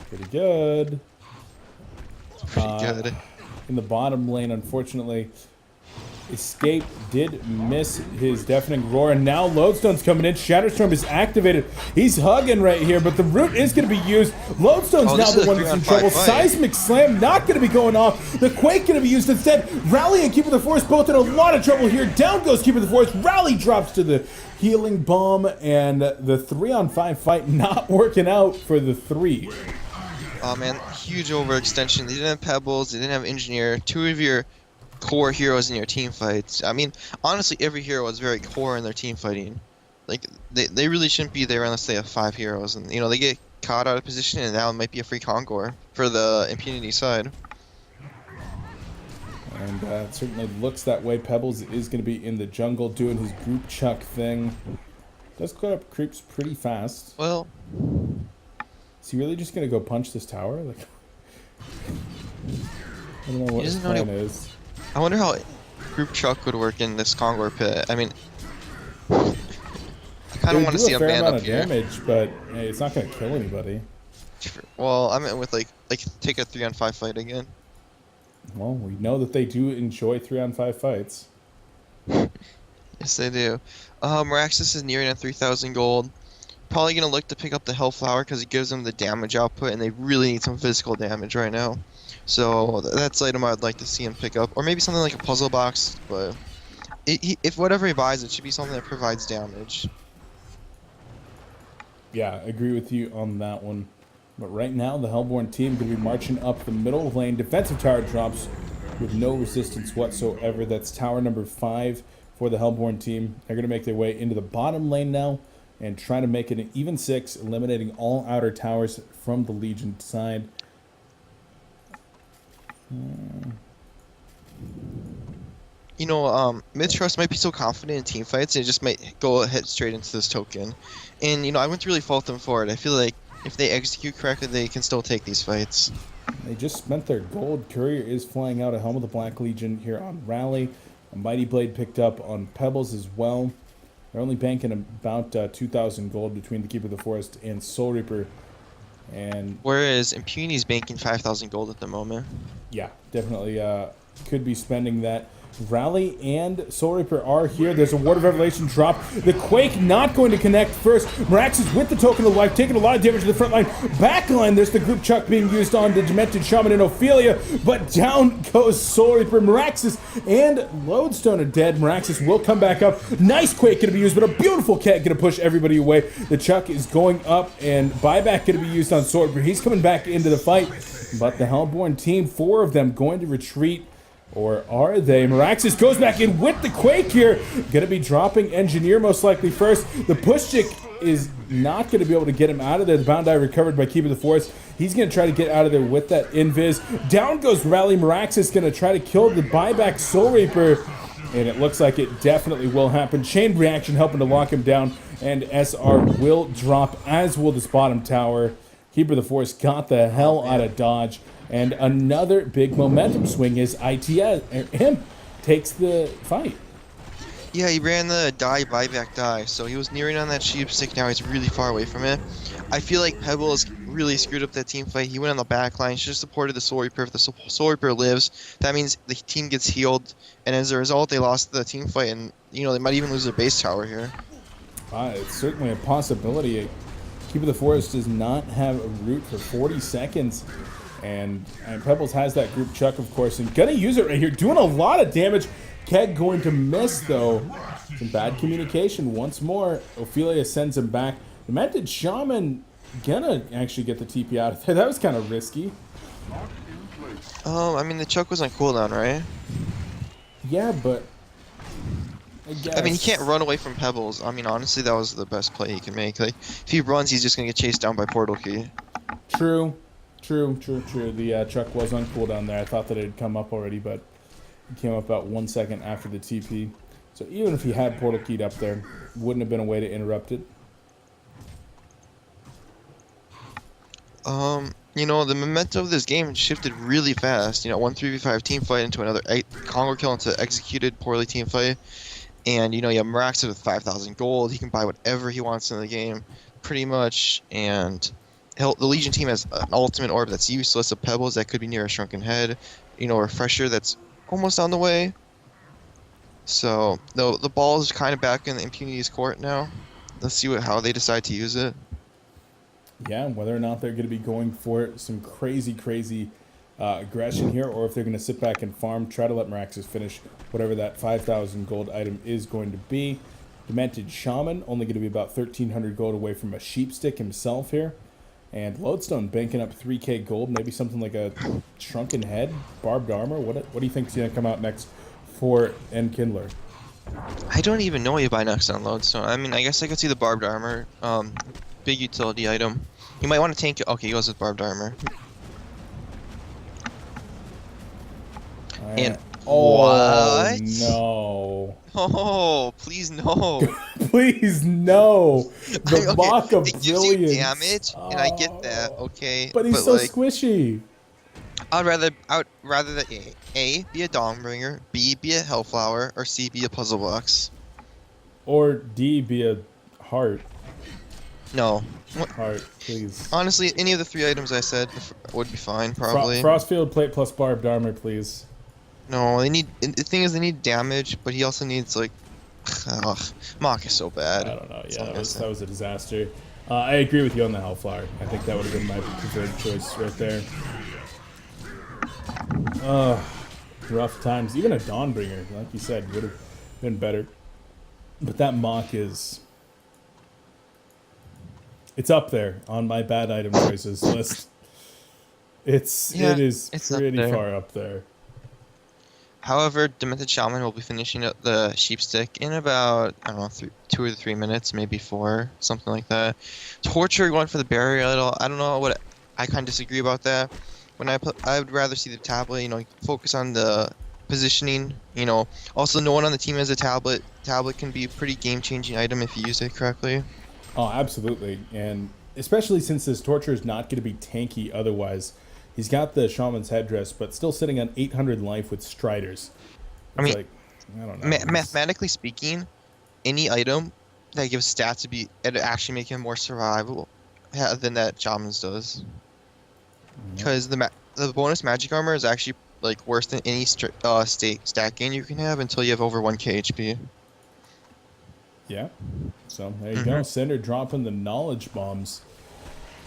Pretty good. Pretty good. In the bottom lane, unfortunately, Escape did miss his deafening roar, and now Lodestone's coming in. Shatterstorm is activated. He's hugging right here, but the root is going to be used. Lodestone's now the one that's in trouble. Seismic Slam not going to be going off. The Quake going to be used instead. Rally and Keeper of the Forest both in a lot of trouble here. Down goes Keeper of the Forest. Rally drops to the healing bomb, and the 3-on-5 fight not working out for the 3. Oh man, huge overextension. They didn't have Pebbles, they didn't have Engineer. 2 of your core heroes in your team fights. I mean, honestly, every hero is very core in their team fighting. Like, they really shouldn't be there unless they have 5 heroes. And, you know, they get caught out of position, and now it might be a free Conquer for the Impunity side. And it certainly looks that way. Pebbles is going to be in the jungle doing his group chuck thing. Does clear up creeps pretty fast. Well, is he really just going to go punch this tower? Like, I don't know what his plan is. I wonder how group chuck would work in this Conquer pit. I mean, I kind of want to see a band up here. Damage, but hey, it's not going to kill anybody. Well, I meant with like take a 3-on-5 fight again. Well, we know that they do enjoy 3-on-5 fights. Yes, they do. Meraxis is nearing a 3,000 gold. Probably gonna look to pick up the Hellflower because it gives them the damage output, and they really need some physical damage right now. So that's the item I'd like to see him pick up, or maybe something like a puzzle box. But if whatever he buys, it should be something that provides damage. Yeah, I agree with you on that one. But right now, the Hellborn team going to be marching up the middle lane. Defensive tower drops with no resistance whatsoever. That's tower number 5 for the Hellborn team. They're going to make their way into the bottom lane now and try to make it an even 6, eliminating all outer towers from the Legion side. You know, MiTH might be so confident in team fights, it just might go ahead straight into this token. And, you know, I wouldn't really fault them for it. I feel like if they execute correctly, they can still take these fights. They just spent their gold. Courier is flying out a Helm of the Black Legion here on Rally. A Mighty Blade picked up on Pebbles as well. They're only banking about 2,000 gold between the Keeper of the Forest and Soul Reaper. And whereas Impunity's banking 5,000 gold at the moment. Yeah, definitely could be spending that. Rally and Soul Reaper are here. There's a Ward of Revelation drop. The Quake not going to connect first. Meraxis with the Token of Life, taking a lot of damage to the front line. Back line, there's the group chuck being used on the Demented Shaman and Ophelia, but down goes Soul Reaper. Meraxis and Lodestone are dead. Meraxis will come back up. Nice Quake going to be used, but a beautiful Cat going to push everybody away. The chuck is going up, and buyback going to be used on Soul Reaper. He's coming back into the fight, but the Hellborn team, 4 of them going to retreat. Or are they? Meraxis goes back in with the Quake here. Going to be dropping Engineer most likely first. The push chick is not going to be able to get him out of there. The Bound Eye recovered by Keeper of the Forest. He's going to try to get out of there with that Invis. Down goes Rally. Meraxis going to try to kill the buyback Soul Reaper. And it looks like it definitely will happen. Chain Reaction helping to lock him down. And SR will drop, as will this bottom tower. Keeper of the Forest got the hell out of dodge. And another big momentum swing is ITS. Him takes the fight. Yeah, he ran the buyback die, so he was nearing on that sheep stick. Now he's really far away from it. I feel like Pebbles really screwed up that team fight. He went on the back line, should have supported the Soul Reaper. If the Soul Reaper lives, that means the team gets healed, and as a result, they lost the team fight, and you know they might even lose their base tower here. It's certainly a possibility. Keeper of the Forest does not have a root for 40 seconds. And Pebbles has that group chuck, of course, and gonna use it right here, doing a lot of damage. Keg going to miss, though. Some bad communication once more. Ophelia sends him back. Demented Shaman gonna actually get the TP out of there. That was kind of risky. I mean, the chuck was on cooldown, right? Yeah, but I guess. I mean, he can't run away from Pebbles. I mean, honestly, that was the best play he can make. Like, if he runs, he's just gonna get chased down by Portal Key. True. The truck was on cooldown there. I thought that it had come up already, but it came up about 1 second after the TP. So even if he had Portal Keyed up there, wouldn't have been a way to interrupt it. You know, the momentum of this game shifted really fast. You know, 1 3v5 team fight into another Conquer kill into executed poorly team fight. And, you know, you have Meraxis with 5,000 gold. He can buy whatever he wants in the game, pretty much. And the Legion team has an ultimate orb that's useless, a Pebbles that could be near a Shrunken Head, you know, a Refresher that's almost on the way. So the ball is kind of back in the Impunity's court now. Let's see how they decide to use it. Yeah, whether or not they're going to be going for some crazy, crazy aggression here, or if they're going to sit back and farm, try to let Meraxes finish whatever that 5,000 gold item is going to be. Demented Shaman, only going to be about 1,300 gold away from a Sheepstick himself here. And Lodestone banking up 3k gold, maybe something like a Shrunken Head, Barbed Armor. What do you think is going to come out next for Enkindler? I don't even know what you buy next on Lodestone. I mean, I guess I could see the barbed armor. Big utility item. You might want to tank it. Okay, he goes with barbed armor. And Oh what? no. Oh, please no. Please no. The Okay, mock of it gives you brilliance. damage, and I get that, okay. But he's But so like, squishy. I would rather that A be a Dawnbringer, B be a Hellflower, or C be a Puzzle Box. Or D be a heart. No. Heart, please. Honestly, any of the 3 items I said would be fine, probably. Frostfield plate plus barbed armor, please. No, they need. The thing is, they need damage, but he also needs like. Ugh, Mach is so bad. I don't know. That's Yeah, all I'm that gonna was a disaster. I agree with you on the Hellflower. I think that would have been my preferred choice right there. Rough times. Even a Dawnbringer, like you said, would have been better. But that mock is... It's up there on my bad item choices list. It is it's up pretty there. far up there. However, Demented Shaman will be finishing up the Sheepstick in about, I don't know, 2 or 3 minutes, maybe 4, something like that. Torture going for the barrier idol. I don't know what. I kind of disagree about that. I would rather see the tablet, focus on the positioning, Also, no one on the team has a tablet. Tablet can be a pretty game-changing item if you use it correctly. Oh, absolutely. And especially since this Torture is not going to be tanky otherwise. He's got the Shaman's headdress, but still sitting on 800 life with Striders. I mean, like, I don't know. mathematically speaking, any item that gives stats to be, it'd actually make him more survivable than that Shaman's does. Because the bonus magic armor is actually like worse than any stat gain you can have until you have over 1k HP. Yeah. So there you go. Cinder dropping the knowledge bombs.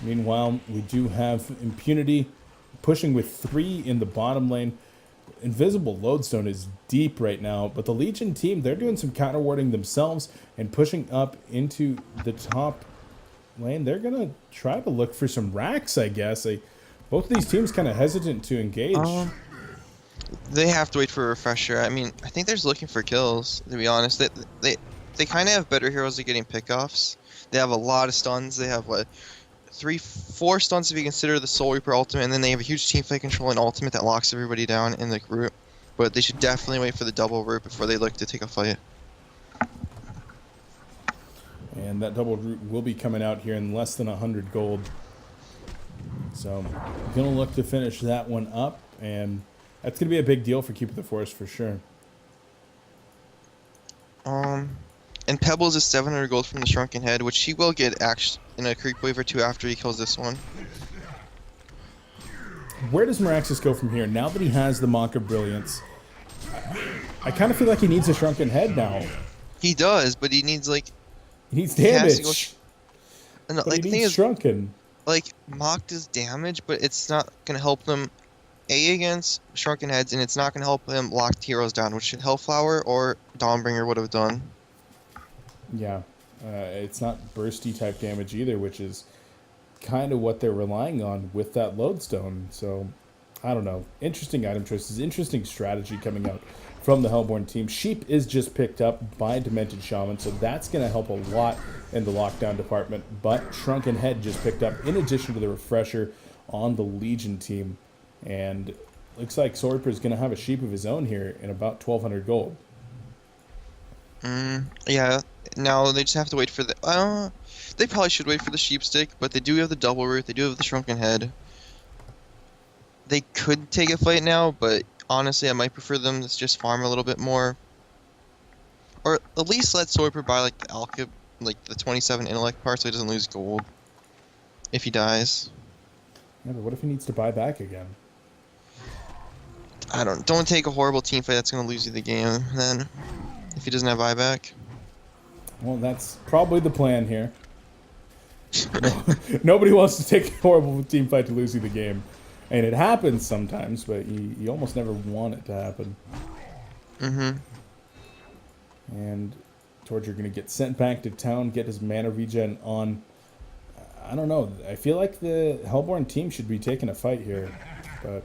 Meanwhile, we do have Impunity pushing with 3 in the bottom lane. Invisible Lodestone is deep right now, but the Legion team, they're doing some counter warding themselves and pushing up into the top lane. They're going to try to look for some racks, I guess. Both of these teams kind of hesitant to engage. They have to wait for a refresher. I mean, I think they're just looking for kills, to be honest. They kind of have better heroes at getting pickoffs. They have a lot of stuns. They have, 4 stuns if you consider the Soul Reaper ultimate, and then they have a huge teamfight control and ultimate that locks everybody down in the group. But they should definitely wait for the double root before they look to take a fight. And that double root will be coming out here in less than 100 gold. So, gonna look to finish that one up, and that's gonna be a big deal for Keep of the Forest for sure. And Pebbles is 700 gold from the Shrunken Head, which he will get in a creep wave or 2 after he kills this one. Where does Meraxes go from here? Now that he has the Mock of Brilliance, I kind of feel like he needs a Shrunken Head now. He does, but he needs He needs he has to damage. no, But like he the thing needs is, Shrunken. Mock does damage, but it's not gonna help them against Shrunken Heads, and it's not gonna help him lock heroes down, which Hellflower or Dawnbringer would have done. Yeah, it's not bursty type damage either, which is kind of what they're relying on with that Lodestone. So, I don't know. Interesting item choices, interesting strategy coming out from the Hellborn team. Sheep is just picked up by Demented Shaman, so that's going to help a lot in the lockdown department. But Shrunken Head just picked up in addition to the refresher on the Legion team. And looks like Sorper is going to have a Sheep of his own here in about 1,200 gold. Yeah. Now they just have to wait for the. They probably should wait for the Sheepstick, but they do have the double root. They do have the Shrunken Head. They could take a fight now, but honestly, I might prefer them to just farm a little bit more, or at least let Sorper buy the Alchib, the 27 intellect part, so he doesn't lose gold if he dies. Yeah, but what if he needs to buy back again? Don't take a horrible team fight that's gonna lose you the game then. he doesn't have buyback. Well, that's probably the plan here. Nobody wants to take a horrible team fight to lose you the game. And it happens sometimes, but you almost never want it to happen. Mm-hmm. And Torture going to get sent back to town, get his mana regen on. I don't know. I feel like the Hellborn team should be taking a fight here. But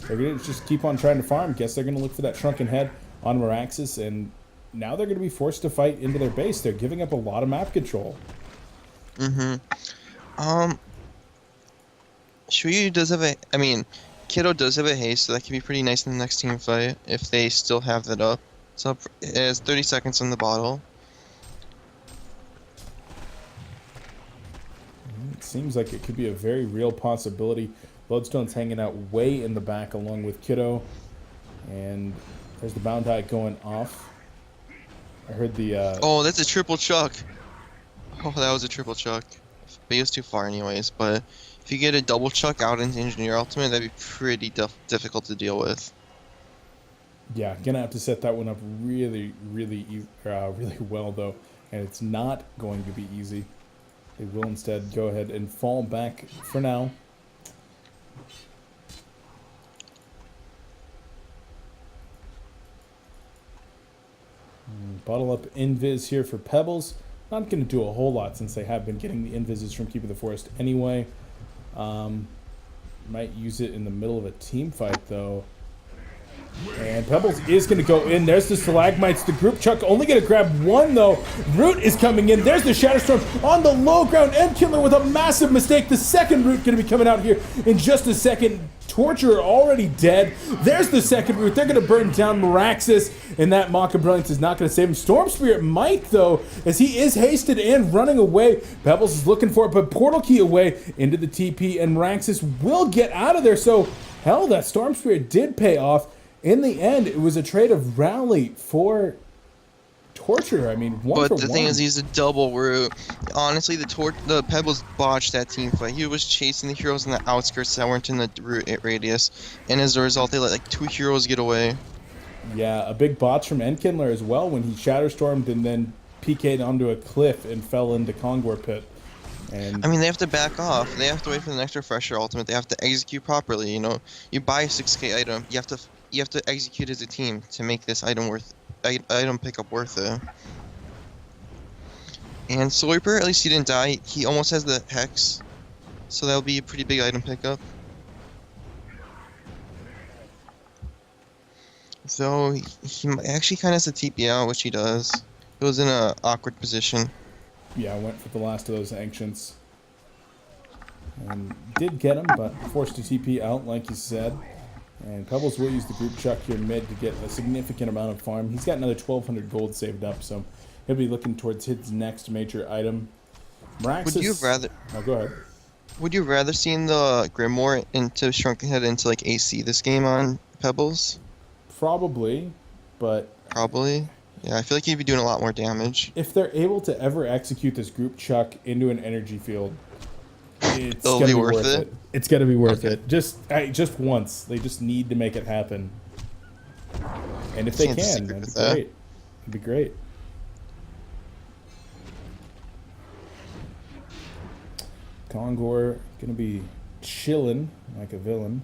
they're going to just keep on trying to farm. Guess they're going to look for that Shrunken Head on Meraxes. And now they're going to be forced to fight into their base. They're giving up a lot of map control. Mm-hmm. Shuyu does have Kiddo does have a haste, so that can be pretty nice in the next team fight if they still have that up. So it has 30 seconds on the bottle. It seems like it could be a very real possibility. Bloodstone's hanging out way in the back along with Kiddo. And there's the Bound-Eye going off. I heard the... Oh, that's a triple chuck. Oh, that was a triple chuck. But he was too far anyways, but if you get a double chuck out into Engineer Ultimate, that'd be pretty difficult to deal with. Yeah, gonna have to set that one up really well, though. And it's not going to be easy. They will instead go ahead and fall back for now. Bottle up Invis here for Pebbles. Not going to do a whole lot since they have been getting the Invises from Keep of the Forest anyway. Might use it in the middle of a team fight, though. And Pebbles is going to go in. There's the Stalagmites. The group chuck only going to grab one, though. Root is coming in. There's the Shatterstorm on the low ground. M-Killer with a massive mistake. The second Root going to be coming out here in just a second. Torture already dead. There's the second Root. They're going to burn down Meraxes, and that Mock of Brilliance is not going to save him. Storm Spirit might, though, as he is hasted and running away. Pebbles is looking for it, but Portal Key away into the TP, and Meraxes will get out of there. So, hell, that Storm Spirit did pay off. In the end, it was a trade of Rally for Torture. I mean, one for one. But the thing is, he's a double Root. Honestly, the Pebbles botched that team fight. He was chasing the heroes in the outskirts that weren't in the Root radius, and as a result, they let like 2 heroes get away. Yeah, a big botch from Enkindler as well when he Shatterstormed and then PK'd onto a cliff and fell into Kongor Pit. And I mean, they have to back off. They have to wait for the next Refresher Ultimate. They have to execute properly. You know, you buy a 6K item, you have to execute as a team to make this item pickup worth it. And Slurper, at least he didn't die. He almost has the Hex, so that'll be a pretty big item pickup. So he actually kind of has the TP out, which he does. He was in an awkward position. yeah, I went for the last of those Ancients. And did get him, but forced to TP out, like you said. And Pebbles will use the group chuck here mid to get a significant amount of farm. He's got another 1,200 gold saved up, so he'll be looking towards his next major item. Meraxes... Would you rather... Oh, go ahead. Would you rather seen the Grimoire into Shrunken Head into like AC this game on Pebbles? Probably, but... Probably. Yeah, I feel like he'd be doing a lot more damage. If they're able to ever execute this group chuck into an energy field, it's It'll gonna be be worth worth it? it. It's gonna be worth Okay. it. Just once. They just need to make it happen. And if they Can't can, disagree that'd be with that. great. It'd be great. Kongor gonna be chilling like a villain.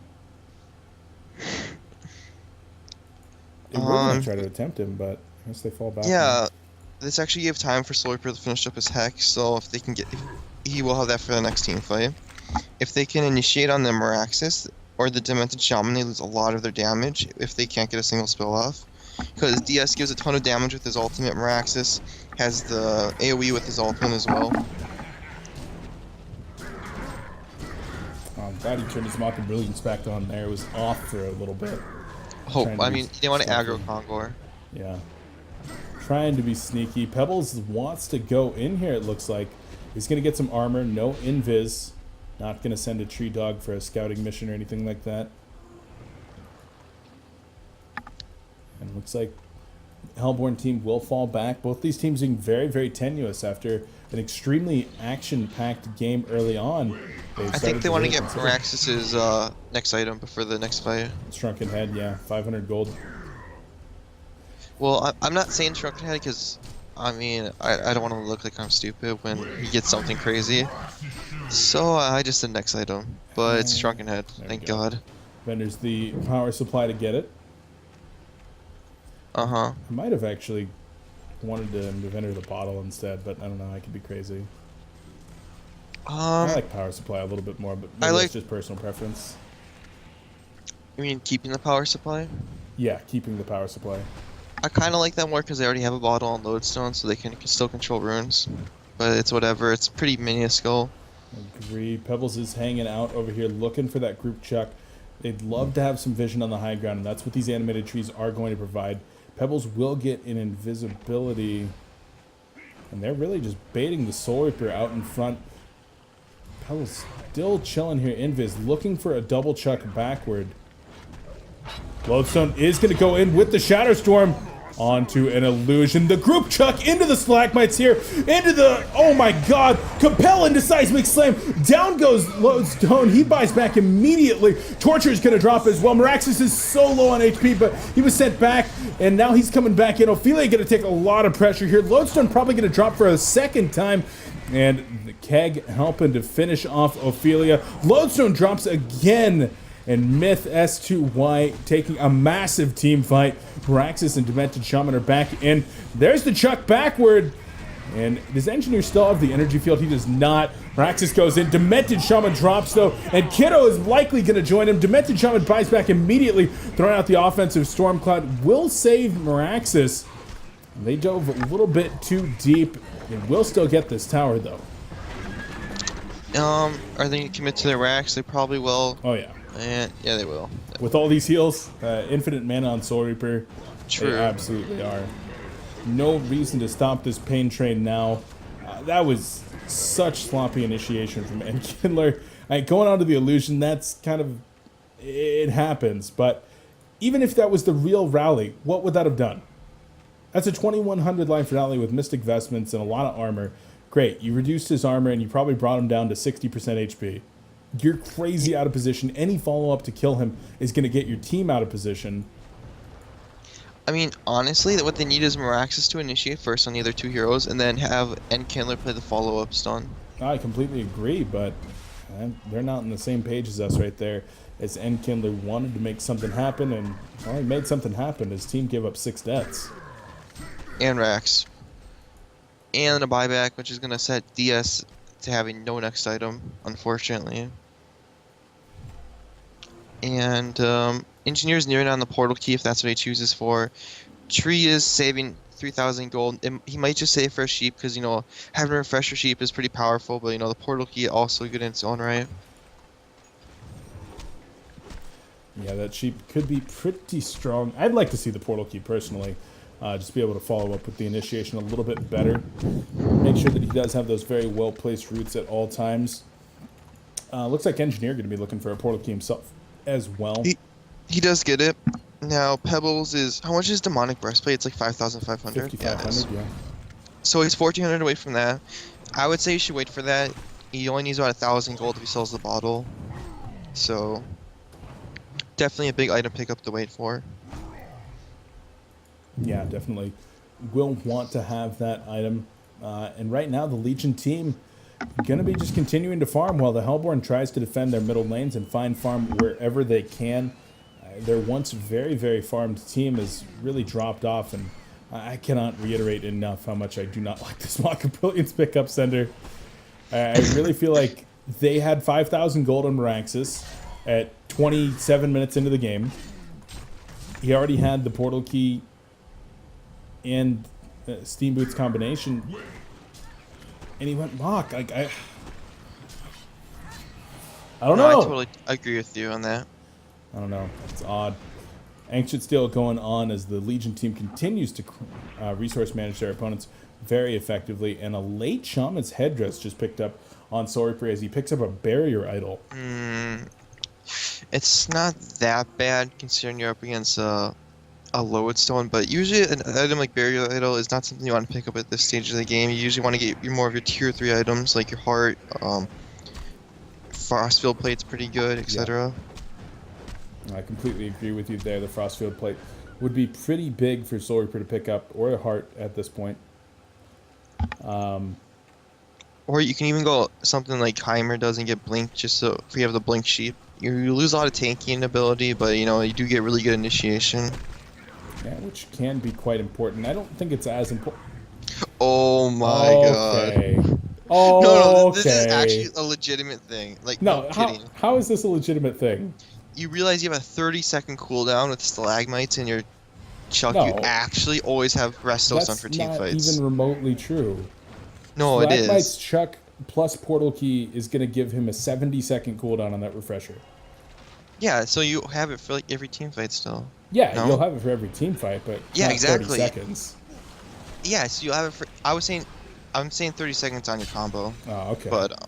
They were gonna try to attempt him, but I guess they fall back. Yeah, this actually gave time for Slurper to finish up his Hex, so if they can get... He will have that for the next team fight. If they can initiate on the Meraxes or the Demented Shaman, they lose a lot of their damage if they can't get a single spell off. Because DS gives a ton of damage with his ultimate. Meraxes has the AoE with his ultimate as well. I'm glad he turned his Mock of Brilliance back on there. It was off for a little bit. Oh, Trying to I be mean, you didn't want to aggro sneaky. Kongor. Yeah. Trying to be sneaky. Pebbles wants to go in here, it looks like. He's going to get some armor, no invis. Not going to send a tree dog for a scouting mission or anything like that. And it looks like Hellborn team will fall back. Both these teams being very, very tenuous after an extremely action-packed game early on. I think they want to get Meraxes' next item before the next fight. Shrunken Head, yeah. 500 gold. Well, I'm not saying Shrunken Head because, I mean, I don't want to look like I'm stupid when he gets something crazy. So I just did next item, but it's Shrunken Head. There we Thank go. God. Vendors the power supply to get it. Uh-huh. I might have actually wanted to vendor the bottle instead, but I don't know. I could be crazy. I like power supply a little bit more, but maybe that's just personal preference. You mean keeping the power supply? Yeah, keeping the power supply. I kind of like that more because they already have a bottle on lodestone, so they can still control runes. But it's whatever. It's pretty minuscule. Agree. Pebbles is hanging out over here looking for that group chuck. They'd love to have some vision on the high ground, and that's what these animated trees are going to provide. Pebbles will get an invisibility, and they're really just baiting the Soul Reaper out in front. Pebbles still chilling here. Invis looking for a double chuck backward. Lodestone is going to go in with the Shadow Storm onto an illusion. The group chuck into the stalagmites here. Into the, oh my god, compel into seismic slam. Down goes Lodestone. He buys back immediately. Torture is going to drop as well. Meraxis is so low on HP, but he was sent back, and now he's coming back in. Ophelia going to take a lot of pressure here. Lodestone probably going to drop for a second time. And the Keg helping to finish off Ophelia. Lodestone drops again. And MiTH S2Y taking a massive team fight. Meraxis and Demented Shaman are back in. There's the chuck backward. And does Engineer still have the energy field? He does not. Meraxis goes in. Demented Shaman drops though. And Kiddo is likely going to join him. Demented Shaman buys back immediately. Throwing out the offensive Stormcloud will save Meraxis. They dove a little bit too deep. And will still get this tower though. Are they going to commit to their racks? They probably will. Oh yeah. And yeah, they will. With all these heals, infinite mana on Soul Reaper, True. they absolutely are. No reason to stop this pain train now. That was such sloppy initiation from Endkindler. Going on to the illusion, that's kind of, it happens. But even if that was the real rally, what would that have done? That's a 2100 life rally with Mystic Vestments and a lot of armor. Great, you reduced his armor and you probably brought him down to 60% HP. You're crazy out of position. Any follow-up to kill him is going to get your team out of position. I mean, honestly, what they need is Meraxis to initiate first on the other two heroes, and then have Endkindler play the follow-up stun. I completely agree, but they're not on the same page as us right there. As Endkindler wanted to make something happen, and well, he made something happen. His team gave up 6 deaths. And Rax. And a buyback, which is going to set DS to having no next item, unfortunately. And Engineer's nearing on the portal key if that's what he chooses for. Tree is saving 3,000 gold. He might just save for a sheep because, you know, having a refresher sheep is pretty powerful, but, you know, the portal key also good in its own right. Yeah, that sheep could be pretty strong. I'd like to see the portal key personally. Just be able to follow up with the initiation a little bit better. Make sure that he does have those very well-placed roots at all times. Looks like Engineer going to be looking for a portal key himself as well. He does get it. Now, Pebbles is... How much is Demonic Breastplate? It's like 5,500? 5,500, yeah. So he's 1,400 away from that. I would say you should wait for that. He only needs about 1,000 gold if he sells the bottle. So, definitely a big item pickup to wait for. Yeah, definitely. Will want to have that item. And right now, the Legion team going to be just continuing to farm while the Hellborn tries to defend their middle lanes and find farm wherever they can. Their once very, very farmed team has really dropped off, and I cannot reiterate enough how much I do not like this Mock of Brilliance pickup sender. I really feel like they had 5,000 gold on Meraxis at 27 minutes into the game. He already had the portal key and Steam Boots combination, and he went Mock. Like I don't know. I totally agree with you on that. I don't know. It's odd. Ancient Steel going on as the Legion team continues to resource manage their opponents very effectively, and a late Shaman's Headdress just picked up on Soul Reaper as he picks up a barrier idol. It's not that bad considering you're up against a lodestone, but usually an item like barrier idol is not something you want to pick up at this stage of the game. You usually want to get more of your tier 3 items like your heart, Frostfield Plate's pretty good, etc. I completely agree with you there. The Frostfield Plate would be pretty big for Soul Reaper to pick up, or a Heart at this point. Or you can even go something like Heimer doesn't get Blink, just so if you have the Blink Sheep. You lose a lot of tanking ability, but you know, you do get really good initiation. Yeah, which can be quite important. I don't think it's as important. Oh my Okay. god. Oh, No, this is okay. actually a legitimate thing. Like, No, no kidding. how is this a legitimate thing? You realize you have a 30-second cooldown with Stalagmites in your Chuck. No. You actually always have Restos on That's for team not fights. even remotely true. No, it Stalagmite's is. Chuck plus Portal Key is going to give him a 70-second cooldown on that refresher. Yeah, so you have it for like every team fight still. Yeah, No? you'll have it for every team fight, but Yeah, not exactly. 30 seconds. Yeah, so you have it for. I'm saying 30 seconds on your combo. Oh, okay. But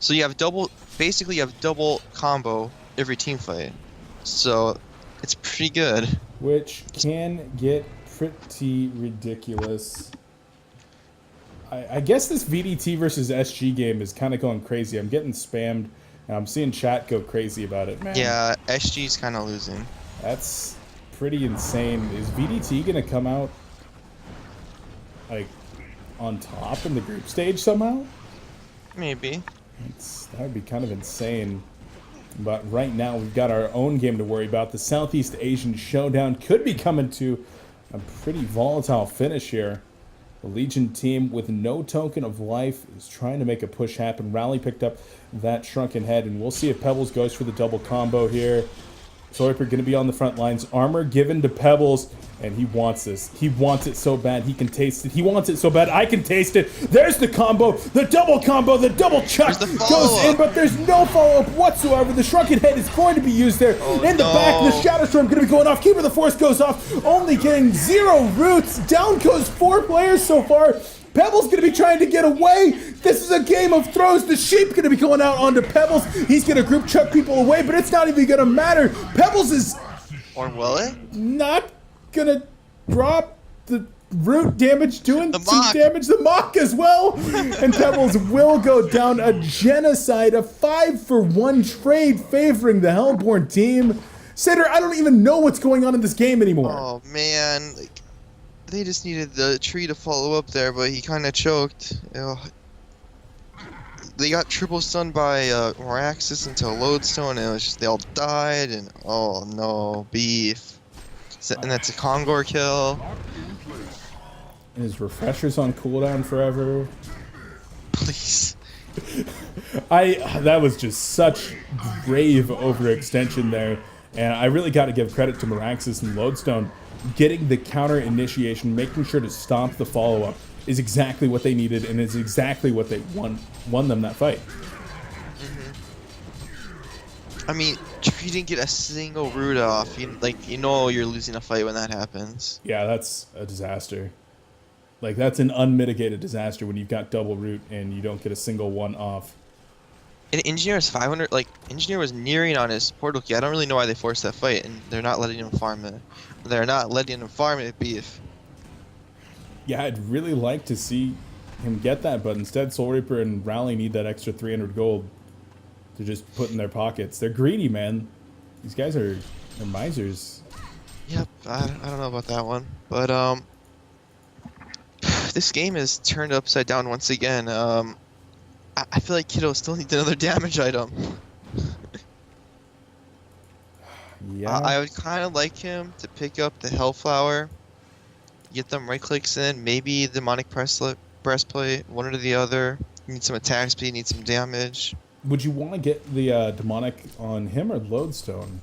so you have double. Basically, you have double combo every team fight. So it's pretty good. Which can get pretty ridiculous. I guess this VDT versus SG game is kind of going crazy. I'm getting spammed, and I'm seeing chat go crazy about it, man. Yeah, SG's kind of losing. That's pretty insane. Is VDT going to come out, like, on top in the group stage somehow? Maybe. That would be kind of insane. But right now, we've got our own game to worry about. The Southeast Asian Showdown could be coming to a pretty volatile finish here. The Legion team with no token of life is trying to make a push happen. Rally picked up that Shrunken Head, and we'll see if Pebbles goes for the double combo here. Soul Reaper going to be on the front lines. Armor given to Pebbles, and he wants this. He wants it so bad. He can taste it. He wants it so bad. I can taste it. There's the combo. The double combo. The double chuck goes in, but there's no follow-up whatsoever. The Shrunken Head is going to be used there. In the back, the Shadow Storm going to be going off. Keeper of the Force goes off. Only getting 0 roots. Down goes 4 players so far. Pebbles going to be trying to get away. This is a game of throws. The sheep going to be going out onto Pebbles. He's going to group chuck people away, but it's not even going to matter. Pebbles is... Or will it? Not going to drop the root damage, doing The some mock. damage. The mock as well. And Pebbles will go down. A genocide. A 5-for-1 trade favoring the Hellborn team. Sitter, I don't even know what's going on in this game anymore. Oh man, like, they just needed the tree to follow up there, but he kind of choked. They got triple stunned by Moraxis into a Lodestone, and it was just they all died, and oh no, beef. And that's a Kongor kill. And his refresher's on cooldown forever. Please. That was just such grave overextension there. And I really got to give credit to Moraxis and Lodestone. Getting the counter initiation, making sure to stop the follow-up is exactly what they needed, and is exactly what they won them that fight. I mean, if you didn't get a single root off, you know you're losing a fight when that happens. Yeah, that's a disaster. Like, that's an unmitigated disaster when you've got double root and you don't get a single one off. And Engineer's 500, like, Engineer was nearing on his portal key. I don't really know why they forced that fight, and they're not letting him farm it. They're not letting him farm it, beef. Yeah, I'd really like to see him get that, but instead Soul Reaper and Rally need that extra 300 gold to just put in their pockets. They're greedy, man. These guys are they're misers. Yep, I don't know about that one. But, this game is turned upside down once again. I feel like Kiddo still needs another damage item. Yeah. I would kind of like him to pick up the Hellflower, get them right clicks in, maybe Demonic Breastplate, one or the other. Need some attack speed, need some damage. Would you want to get the demonic on him or Lodestone?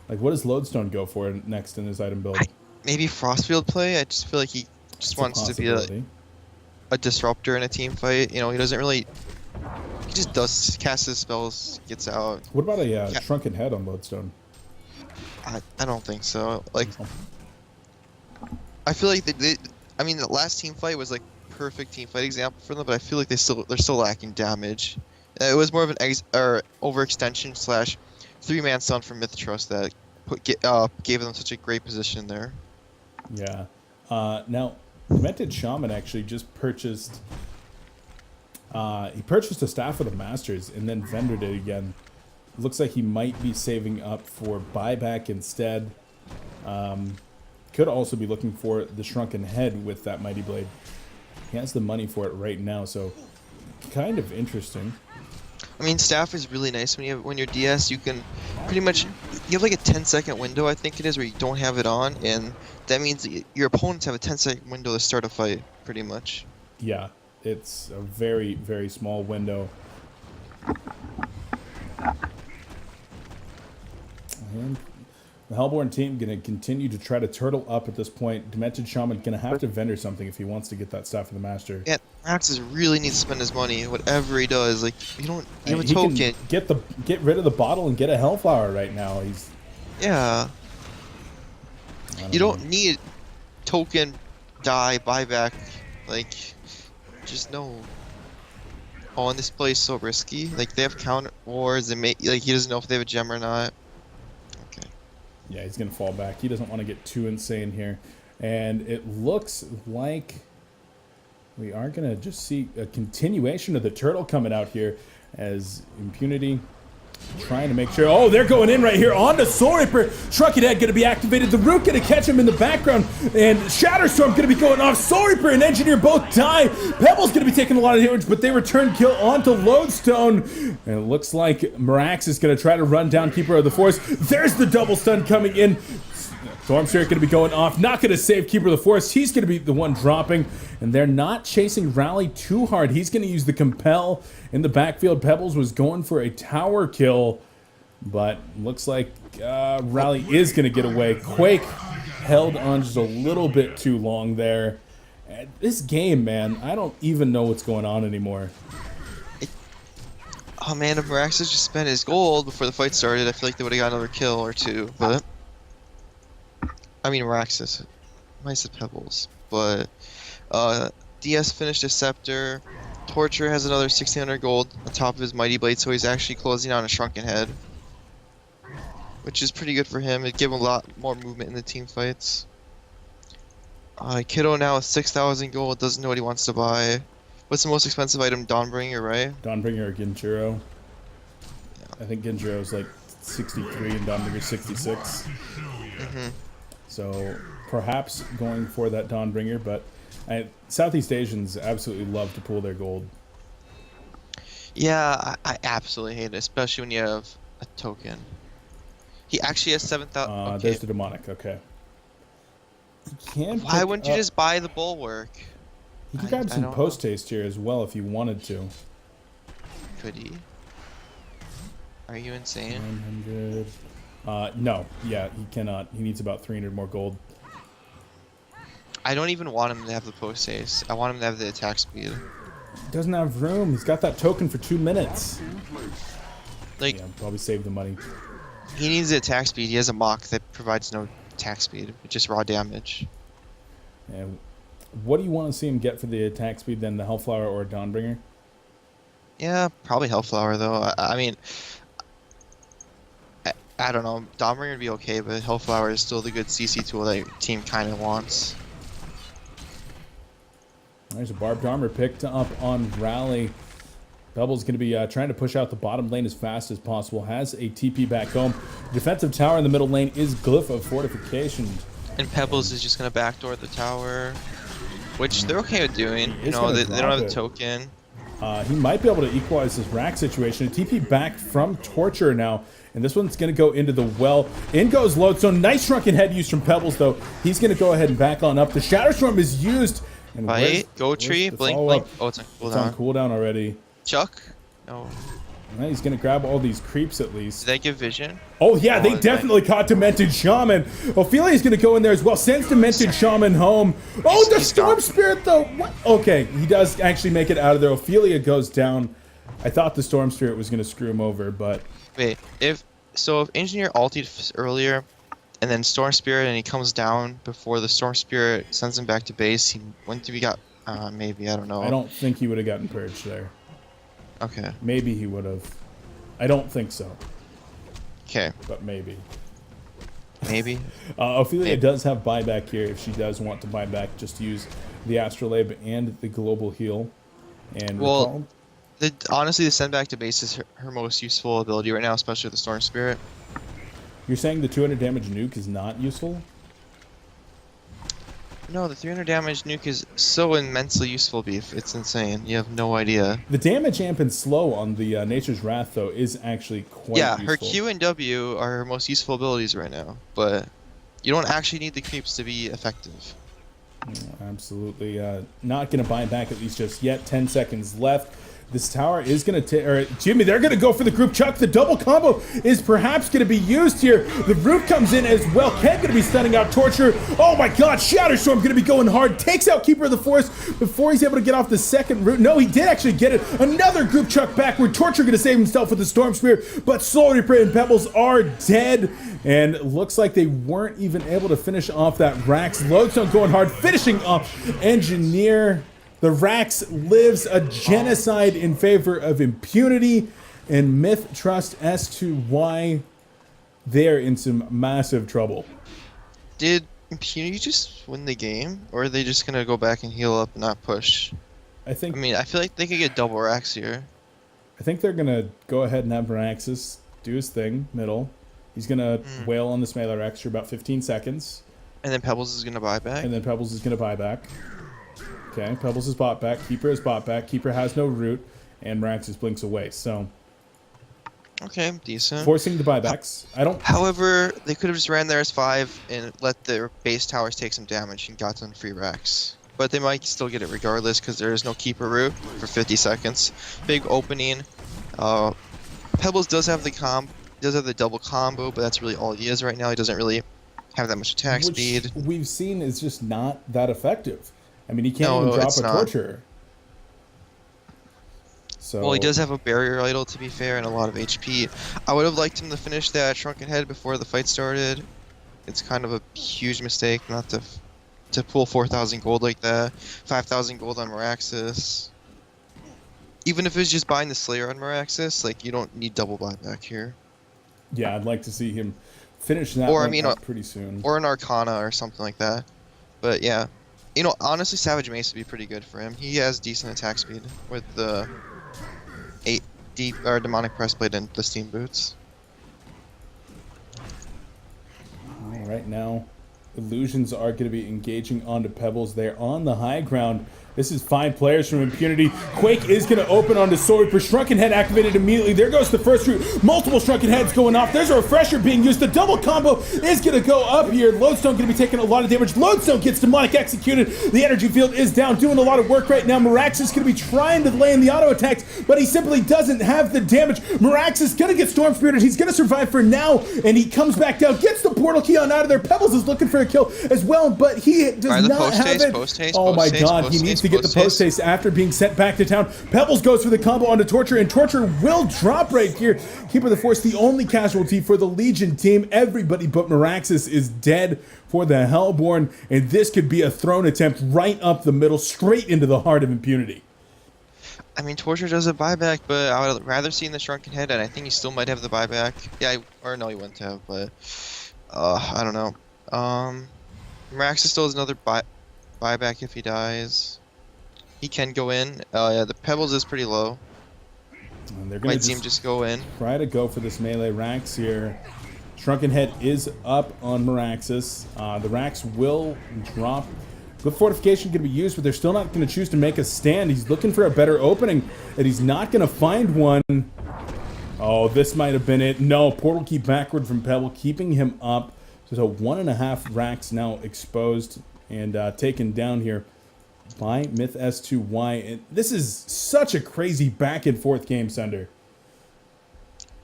Like, what does Lodestone go for next in his item build? Maybe Frostfield play. I just feel like he just wants to be a disruptor in a team fight. You know, he doesn't really. He just does cast his spells, gets out. What about a Shrunken Head on Lodestone? I don't think so. Like, I feel like I mean, the last team fight was like perfect team fight example for them, but I feel like they're still lacking damage. It was more of an overextension / 3-man stun from MiTH Trust that gave them such a great position there. Yeah. Now, Demented Shaman actually just purchased. He purchased a Staff of the Masters and then vendored it again. Looks like he might be saving up for buyback instead. could also be looking for the Shrunken Head with that Mighty Blade. He has the money for it right now, so kind of interesting. I mean, staff is really nice when you're DS. You can pretty much you have like a 10-second window, I think it is, where you don't have it on, and that means your opponents have a 10-second window to start a fight, pretty much. Yeah, it's a very, very small window. And the Hellborn team going to continue to try to turtle up at this point. Demented Shaman going to have to vendor something if he wants to get that stuff for the Master. Yeah, Maxis really needs to spend his money, whatever he does. Like, you have a he token. Can get rid of the bottle and get a Hellflower right now. He's... Yeah. You don't need token, die, buyback. Like, just no. Oh, and this play is so risky. Like, they have counter wars. They make, like, he doesn't know if they have a gem or not. Okay. Yeah, he's going to fall back. He doesn't want to get too insane here. And it looks like we are going to just see a continuation of the turtle coming out here as Impunity trying to make sure. Oh, they're going in right here on the Soul Reaper. Shrunken Head going to be activated. The Root going to catch him in the background. And Shatterstorm going to be going off. Soul Reaper and Engineer both die. Pebble's going to be taking a lot of damage, but they return kill onto Lodestone. And it looks like Mirax is going to try to run down Keeper of the Forest. There's the double stun coming in. Storm Spirit going to be going off. Not going to save Keeper of the Forest. He's going to be the one dropping. And they're not chasing Rally too hard. He's going to use the Compel in the backfield. Pebbles was going for a tower kill. But looks like Rally is going to get away. Quake held on just a little bit too long there. This game, man, I don't even know what's going on anymore. Oh man, if Mirax just spent his gold before the fight started, I feel like they would have got another kill or two. But I mean, Miraxis, might have Pebbles, but DS finished his Scepter. Torture has another 1600 gold on top of his Mighty Blade, so he's actually closing out a Shrunken Head, which is pretty good for him. It'd give him a lot more movement in the team fights. Kiddo now with 6,000 gold, doesn't know what he wants to buy. What's the most expensive item? Dawnbringer, right? Dawnbringer or Genjuro. Yeah. I think Genjuro's like 63 and Dawnbringer's 66. Mm-hmm. So perhaps going for that Dawnbringer, but Southeast Asians absolutely love to pull their gold. Yeah, I absolutely hate it, especially when you have a token. He actually has 7,000. Okay. There's the Demonic. Okay. He can. Why wouldn't you just buy the Bulwark? He can grab some post haste here as well if he wanted to. Could he? Are you insane? 900. No, yeah, he cannot. He needs about 300 more gold. I don't even want him to have the post haste. I want him to have the attack speed. He doesn't have room. He's got that token for 2 minutes. Like, yeah, probably save the money. He needs the attack speed. He has a mock that provides no attack speed, just raw damage. And what do you want to see him get for the attack speed then, the Hellflower or Dawnbringer? Yeah, probably Hellflower though. I mean, I don't know. Dawnbringer would be okay, but Hellflower is still the good CC tool that your team kind of wants. There's a Barbed Armor picked up on Rally. Double's going to be trying to push out the bottom lane as fast as possible. Has a TP back home. Defensive tower in the middle lane is Glyph of Fortification. And Pebbles is just going to backdoor the tower, which they're okay with doing. You know, they don't have a token. He might be able to equalize this rack situation. A TP back from Torture now. And this one's going to go into the well. In goes Lodestone. Nice Shrunken Head used from Pebbles, though. He's going to go ahead and back on up. The Shatterstorm is used. And Fight, go tree, blink, blink. Oh, it's on cooldown. It's on cooldown already. Chuck? No. Well, he's going to grab all these creeps at least. Did they give vision? Oh, yeah, they definitely caught Demented Shaman. Ophelia's going to go in there as well. Sends Demented Shaman home. Oh, the Storm Spirit, though. What? Okay, he does actually make it out of there. Ophelia goes down. I thought the Storm Spirit was going to screw him over, but... Wait, if Engineer ulted earlier, and then Storm Spirit, and he comes down before the Storm Spirit sends him back to base, he went to be got... maybe, I don't know. I don't think he would have gotten purged there. Okay. Maybe he would have. I don't think so. Okay. But maybe. Maybe. Ophelia does have buyback here if she does want to buy back. Just use the Astrolabe and the Global Heal. And well, honestly, the send back to base is her most useful ability right now, especially with the Storm Spirit. You're saying the 200 damage nuke is not useful? No, the 300 damage nuke is so immensely useful, Beef. It's insane. You have no idea. The damage amp and slow on the Nature's Wrath, though, is actually quite Yeah, her useful. Q and W are her most useful abilities right now, but you don't actually need the creeps to be effective. Absolutely not going to buy back at least just yet. 10 seconds left. This tower is going to Jimmy, they're going to go for the group chuck. The double combo is perhaps going to be used here. The root comes in as well. Ken going to be stunning out Torture. Oh my god, Shatter Storm going to be going hard. Takes out Keeper of the Forest before he's able to get off the second root. No, he did actually get it. Another group chuck backward. Torture going to save himself with the Storm Spear, but Soul Reaper and Pebbles are dead. And looks like they weren't even able to finish off that Rax. Lodestone going hard, finishing off Engineer. The Rax lives a genocide in favor of Impunity, and MiTH Trust S2Y, they're in some massive trouble. Did Impunity just win the game, or are they just gonna go back and heal up and not push? I mean, I feel like they could get double Rax here. I think they're gonna go ahead and have Meraxis do his thing, middle. He's gonna wail on this melee Rax for about 15 seconds. And then Pebbles is gonna buy back. And then Pebbles is gonna buy back. Okay, Pebbles is bought back. Keeper is bought back. Keeper has no root, and Meraxis blinks away. So, okay, decent. forcing the buybacks. However, they could have just ran there as 5 and let their base towers take some damage and got some free Rax. But they might still get it regardless because there is no Keeper root for 50 seconds. Big opening. Pebbles does have the double combo, but that's really all he is right now. He doesn't really have that much attack speed. We've seen is just not that effective. I mean, he can't even drop a Torture. So, well, he does have a barrier idol, to be fair, and a lot of HP. I would have liked him to finish that Shrunken Head before the fight started. It's kind of a huge mistake not to pull 4,000 gold like that. 5,000 gold on Meraxis. Even if it's just buying the Slayer on Meraxis, like, you don't need double buyback here. Yeah, I'd like to see him finish that up pretty soon. Or an Arcana or something like that. But yeah. You know, honestly, Savage Mace would be pretty good for him. He has decent attack speed with the 8 deep or Demonic Breastplate and the Steam Boots. All right, now Illusions are going to be engaging onto Pebbles. They're on the high ground. This is 5 players from Impunity. Quake is going to open onto Soul Reaper. Shrunken Head activated immediately. There goes the first root. Multiple Shrunken Heads going off. There's a Refresher being used. The double combo is going to go up here. Lodestone going to be taking a lot of damage. Lodestone gets Demonic executed. The energy field is down, doing a lot of work right now. Meraxis is going to be trying to lay in the auto attacks, but he simply doesn't have the damage. Meraxis is going to get Storm Spirited. He's going to survive for now, and he comes back down, gets the portal key on out of there. Pebbles is looking for a kill as well, but he does not have it. Oh my god, he needs to get the post haste after being sent back to town. Pebbles goes for the combo onto Torture, and Torture will drop right here. Keeper of the Force, the only casualty for the Legion team. Everybody but Meraxis is dead for the Hellborn, and this could be a thrown attempt right up the middle, straight into the heart of Impunity. I mean, Torture does a buyback, but I would rather see in the Shrunken Head, and I think he still might have the buyback. Yeah, or no, he wouldn't have, but I don't know. Meraxis still has another buyback if he dies. He can go in. Yeah, the Pebbles is pretty low. And they're gonna just go in. Try to go for this melee Rax here. Shrunken Head is up on Meraxis. The Rax will drop. The fortification can be used, but they're still not going to choose to make a stand. He's looking for a better opening, and he's not going to find one. Oh, this might have been it. No, portal key backward from Pebble, keeping him up. So 1.5 Rax now exposed and taken down here by MiTH S2Y. And this is such a crazy back and forth game, Sunder.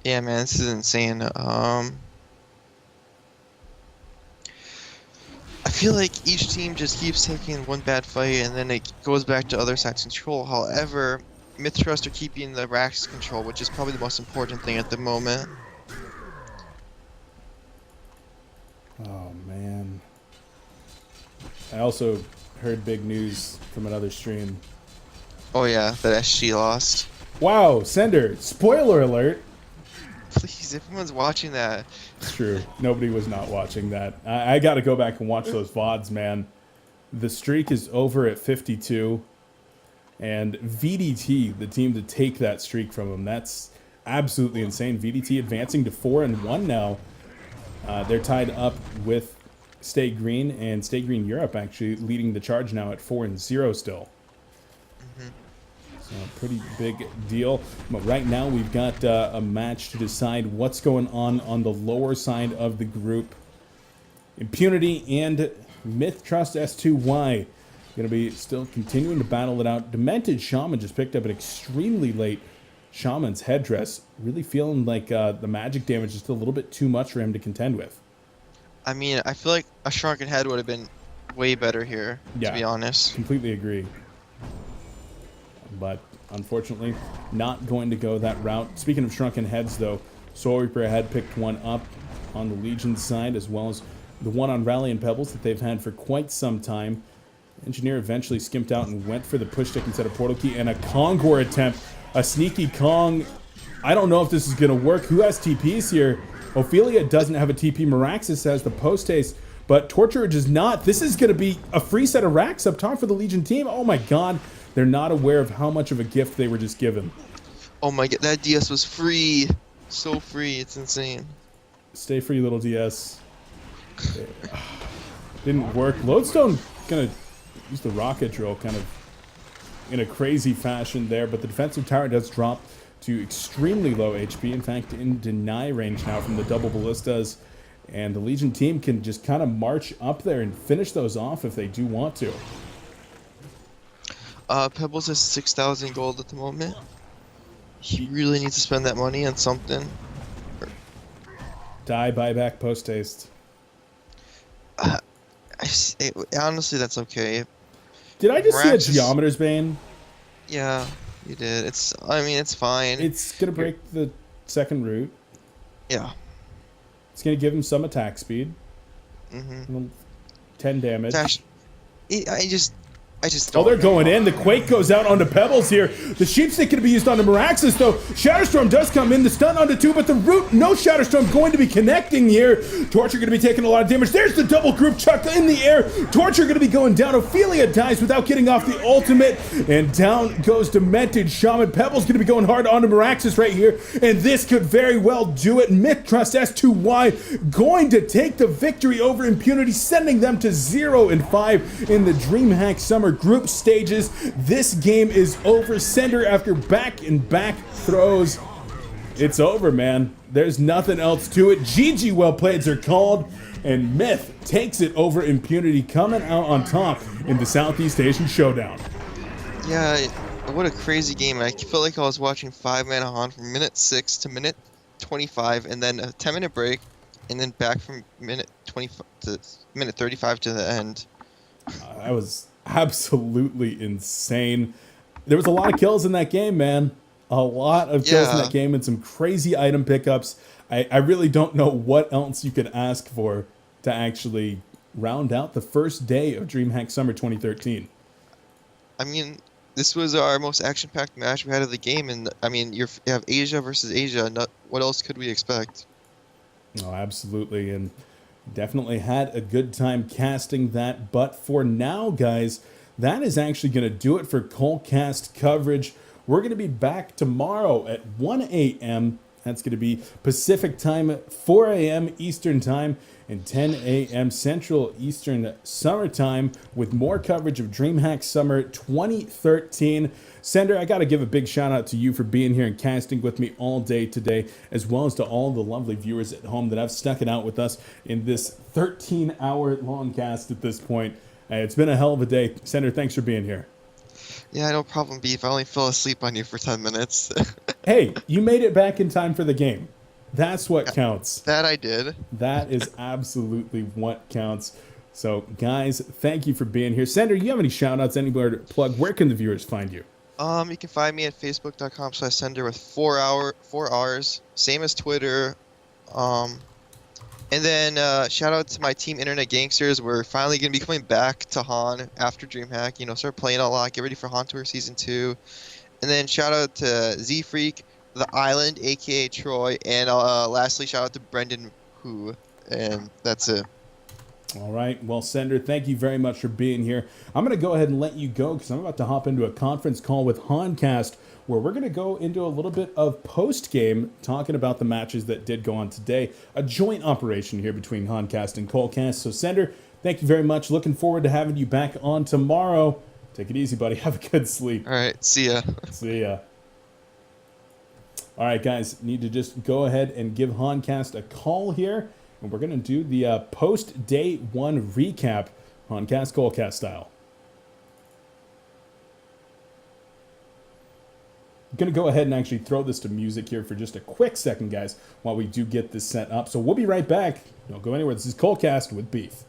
Yeah, man, this is insane. I feel like each team just keeps taking one bad fight and then it goes back to other side's control. However, MiTH Trust are keeping the Rax control, which is probably the most important thing at the moment. Oh, man. I also heard big news from another stream. Oh yeah, that SG lost. Wow, Sender, spoiler alert. Please, if anyone's watching that. It's true. Nobody was not watching that. I got to go back and watch those VODs, man. The streak is over at 52. And VDT, the team to take that streak from them, that's absolutely insane. VDT advancing to 4-1 now. They're tied up with Stay Green, and Stay Green Europe actually leading the charge now at 4-0 still. So pretty big deal. But right now we've got a match to decide what's going on the lower side of the group. Impunity and MiTH Trust S2Y going to be still continuing to battle it out. Demented Shaman just picked up an extremely late Shaman's headdress. Really feeling like the magic damage is still a little bit too much for him to contend with. I mean, I feel like a Shrunken Head would have been way better here, to be honest. Completely agree. But unfortunately, not going to go that route. Speaking of Shrunken Heads, though, Soul Reaper had picked one up on the Legion side, as well as the one on Rally and Pebbles that they've had for quite some time. Engineer eventually skimped out and went for the push stick instead of Portal Key, and a Kongor attempt. A sneaky Kong. I don't know if this is going to work. Who has TPs here? Ophelia doesn't have a TP. Meraxis has the post haste, but Torturer does not. This is going to be a free set of racks up top for the Legion team. Oh my god. They're not aware of how much of a gift they were just given. Oh my god, that DS was free. So free, it's insane. Stay free, little DS. Didn't work. Lodestone gonna use the rocket drill kind of in a crazy fashion there, but the defensive tower does drop to extremely low HP. In fact, in deny range now from the double ballistas. And the Legion team can just kind of march up there and finish those off if they do want to. Pebbles has 6,000 gold at the moment. He really needs to spend that money on something. Die, buyback, post haste. Honestly, that's okay. Did I just see a Geometer's Bane? Yeah, you did. I mean, it's fine. It's gonna break the second root. Yeah. It's gonna give him some attack speed. 10 damage. I just don't. Oh, they're going in. The Quake goes out onto Pebbles here. The Sheepstick going to be used onto Meraxis, though. Shatterstorm does come in. The stun onto 2, but the root, no Shatterstorm going to be connecting here. Torture going to be taking a lot of damage. There's the double group chuck in the air. Torture going to be going down. Ophelia dies without getting off the ultimate, and down goes Demented Shaman. Pebbles going to be going hard onto Meraxis right here, and this could very well do it. MiTH Trust S2Y going to take the victory over Impunity, sending them to 0-5 in the Dreamhack Summer group stages. This game is over. Sender after back-and-back throws. It's over, man. There's nothing else to it. GG well playeds are called, and MiTH takes it over Impunity, coming out on top in the Southeast Asian Showdown. Yeah, what a crazy game. I felt like I was watching 5-Man Han from minute 6 to minute 25, and then a 10-minute break, and then back from minute 25 to minute 35 to the end. I was absolutely insane. There was a lot of kills in that game, man. A lot of kills in that game and some crazy item pickups. I really don't know what else you could ask for to actually round out the first day of Dreamhack Summer 2013. I mean, this was our most action-packed match we had of the game, and I mean, you have Asia versus Asia. What else could we expect? Oh, absolutely, and definitely had a good time casting that. But for now, guys, that is actually going to do it for Colecast coverage. We're going to be back tomorrow at 1 a.m. That's going to be Pacific time, 4 a.m. Eastern time, and 10 a.m. Central Eastern Summer time with more coverage of Dreamhack Summer 2013. Sender, I got to give a big shout out to you for being here and casting with me all day today, as well as to all the lovely viewers at home that have stuck it out with us in this 13-hour long cast at this point. It's been a hell of a day. Sender, thanks for being here. Yeah, no problem, Beef. I only fell asleep on you for 10 minutes. Hey, you made it back in time for the game. That's what counts. That I did. That is absolutely what counts. So, guys, thank you for being here. Sender, you have any shout-outs, anywhere to plug? Where can the viewers find you? You can find me at facebook.com/sender with 4 R's, same as Twitter. And then shout out to my team, Internet Gangsters. We're finally going to be coming back to Han after Dreamhack. You know, start playing a lot. Get ready for Han Tour Season 2. And then shout out to Z Freak, The Island, aka Troy, and lastly shout out to Brendan Hu. And that's it. All right. Well, Sender, thank you very much for being here. I'm going to go ahead and let you go because I'm about to hop into a conference call with Hancast where we're going to go into a little bit of post-game talking about the matches that did go on today. A joint operation here between Honcast and Colecast. So, Sender, thank you very much. Looking forward to having you back on tomorrow. Take it easy, buddy. Have a good sleep. All right, see ya. See ya. All right, guys, need to just go ahead and give Honcast a call here, and we're going to do the post-day 1 recap, Honcast, Colecast style. I'm going to go ahead and actually throw this to music here for just a quick second, guys, while we do get this set up. So we'll be right back. Don't go anywhere. This is Colecast with Beef.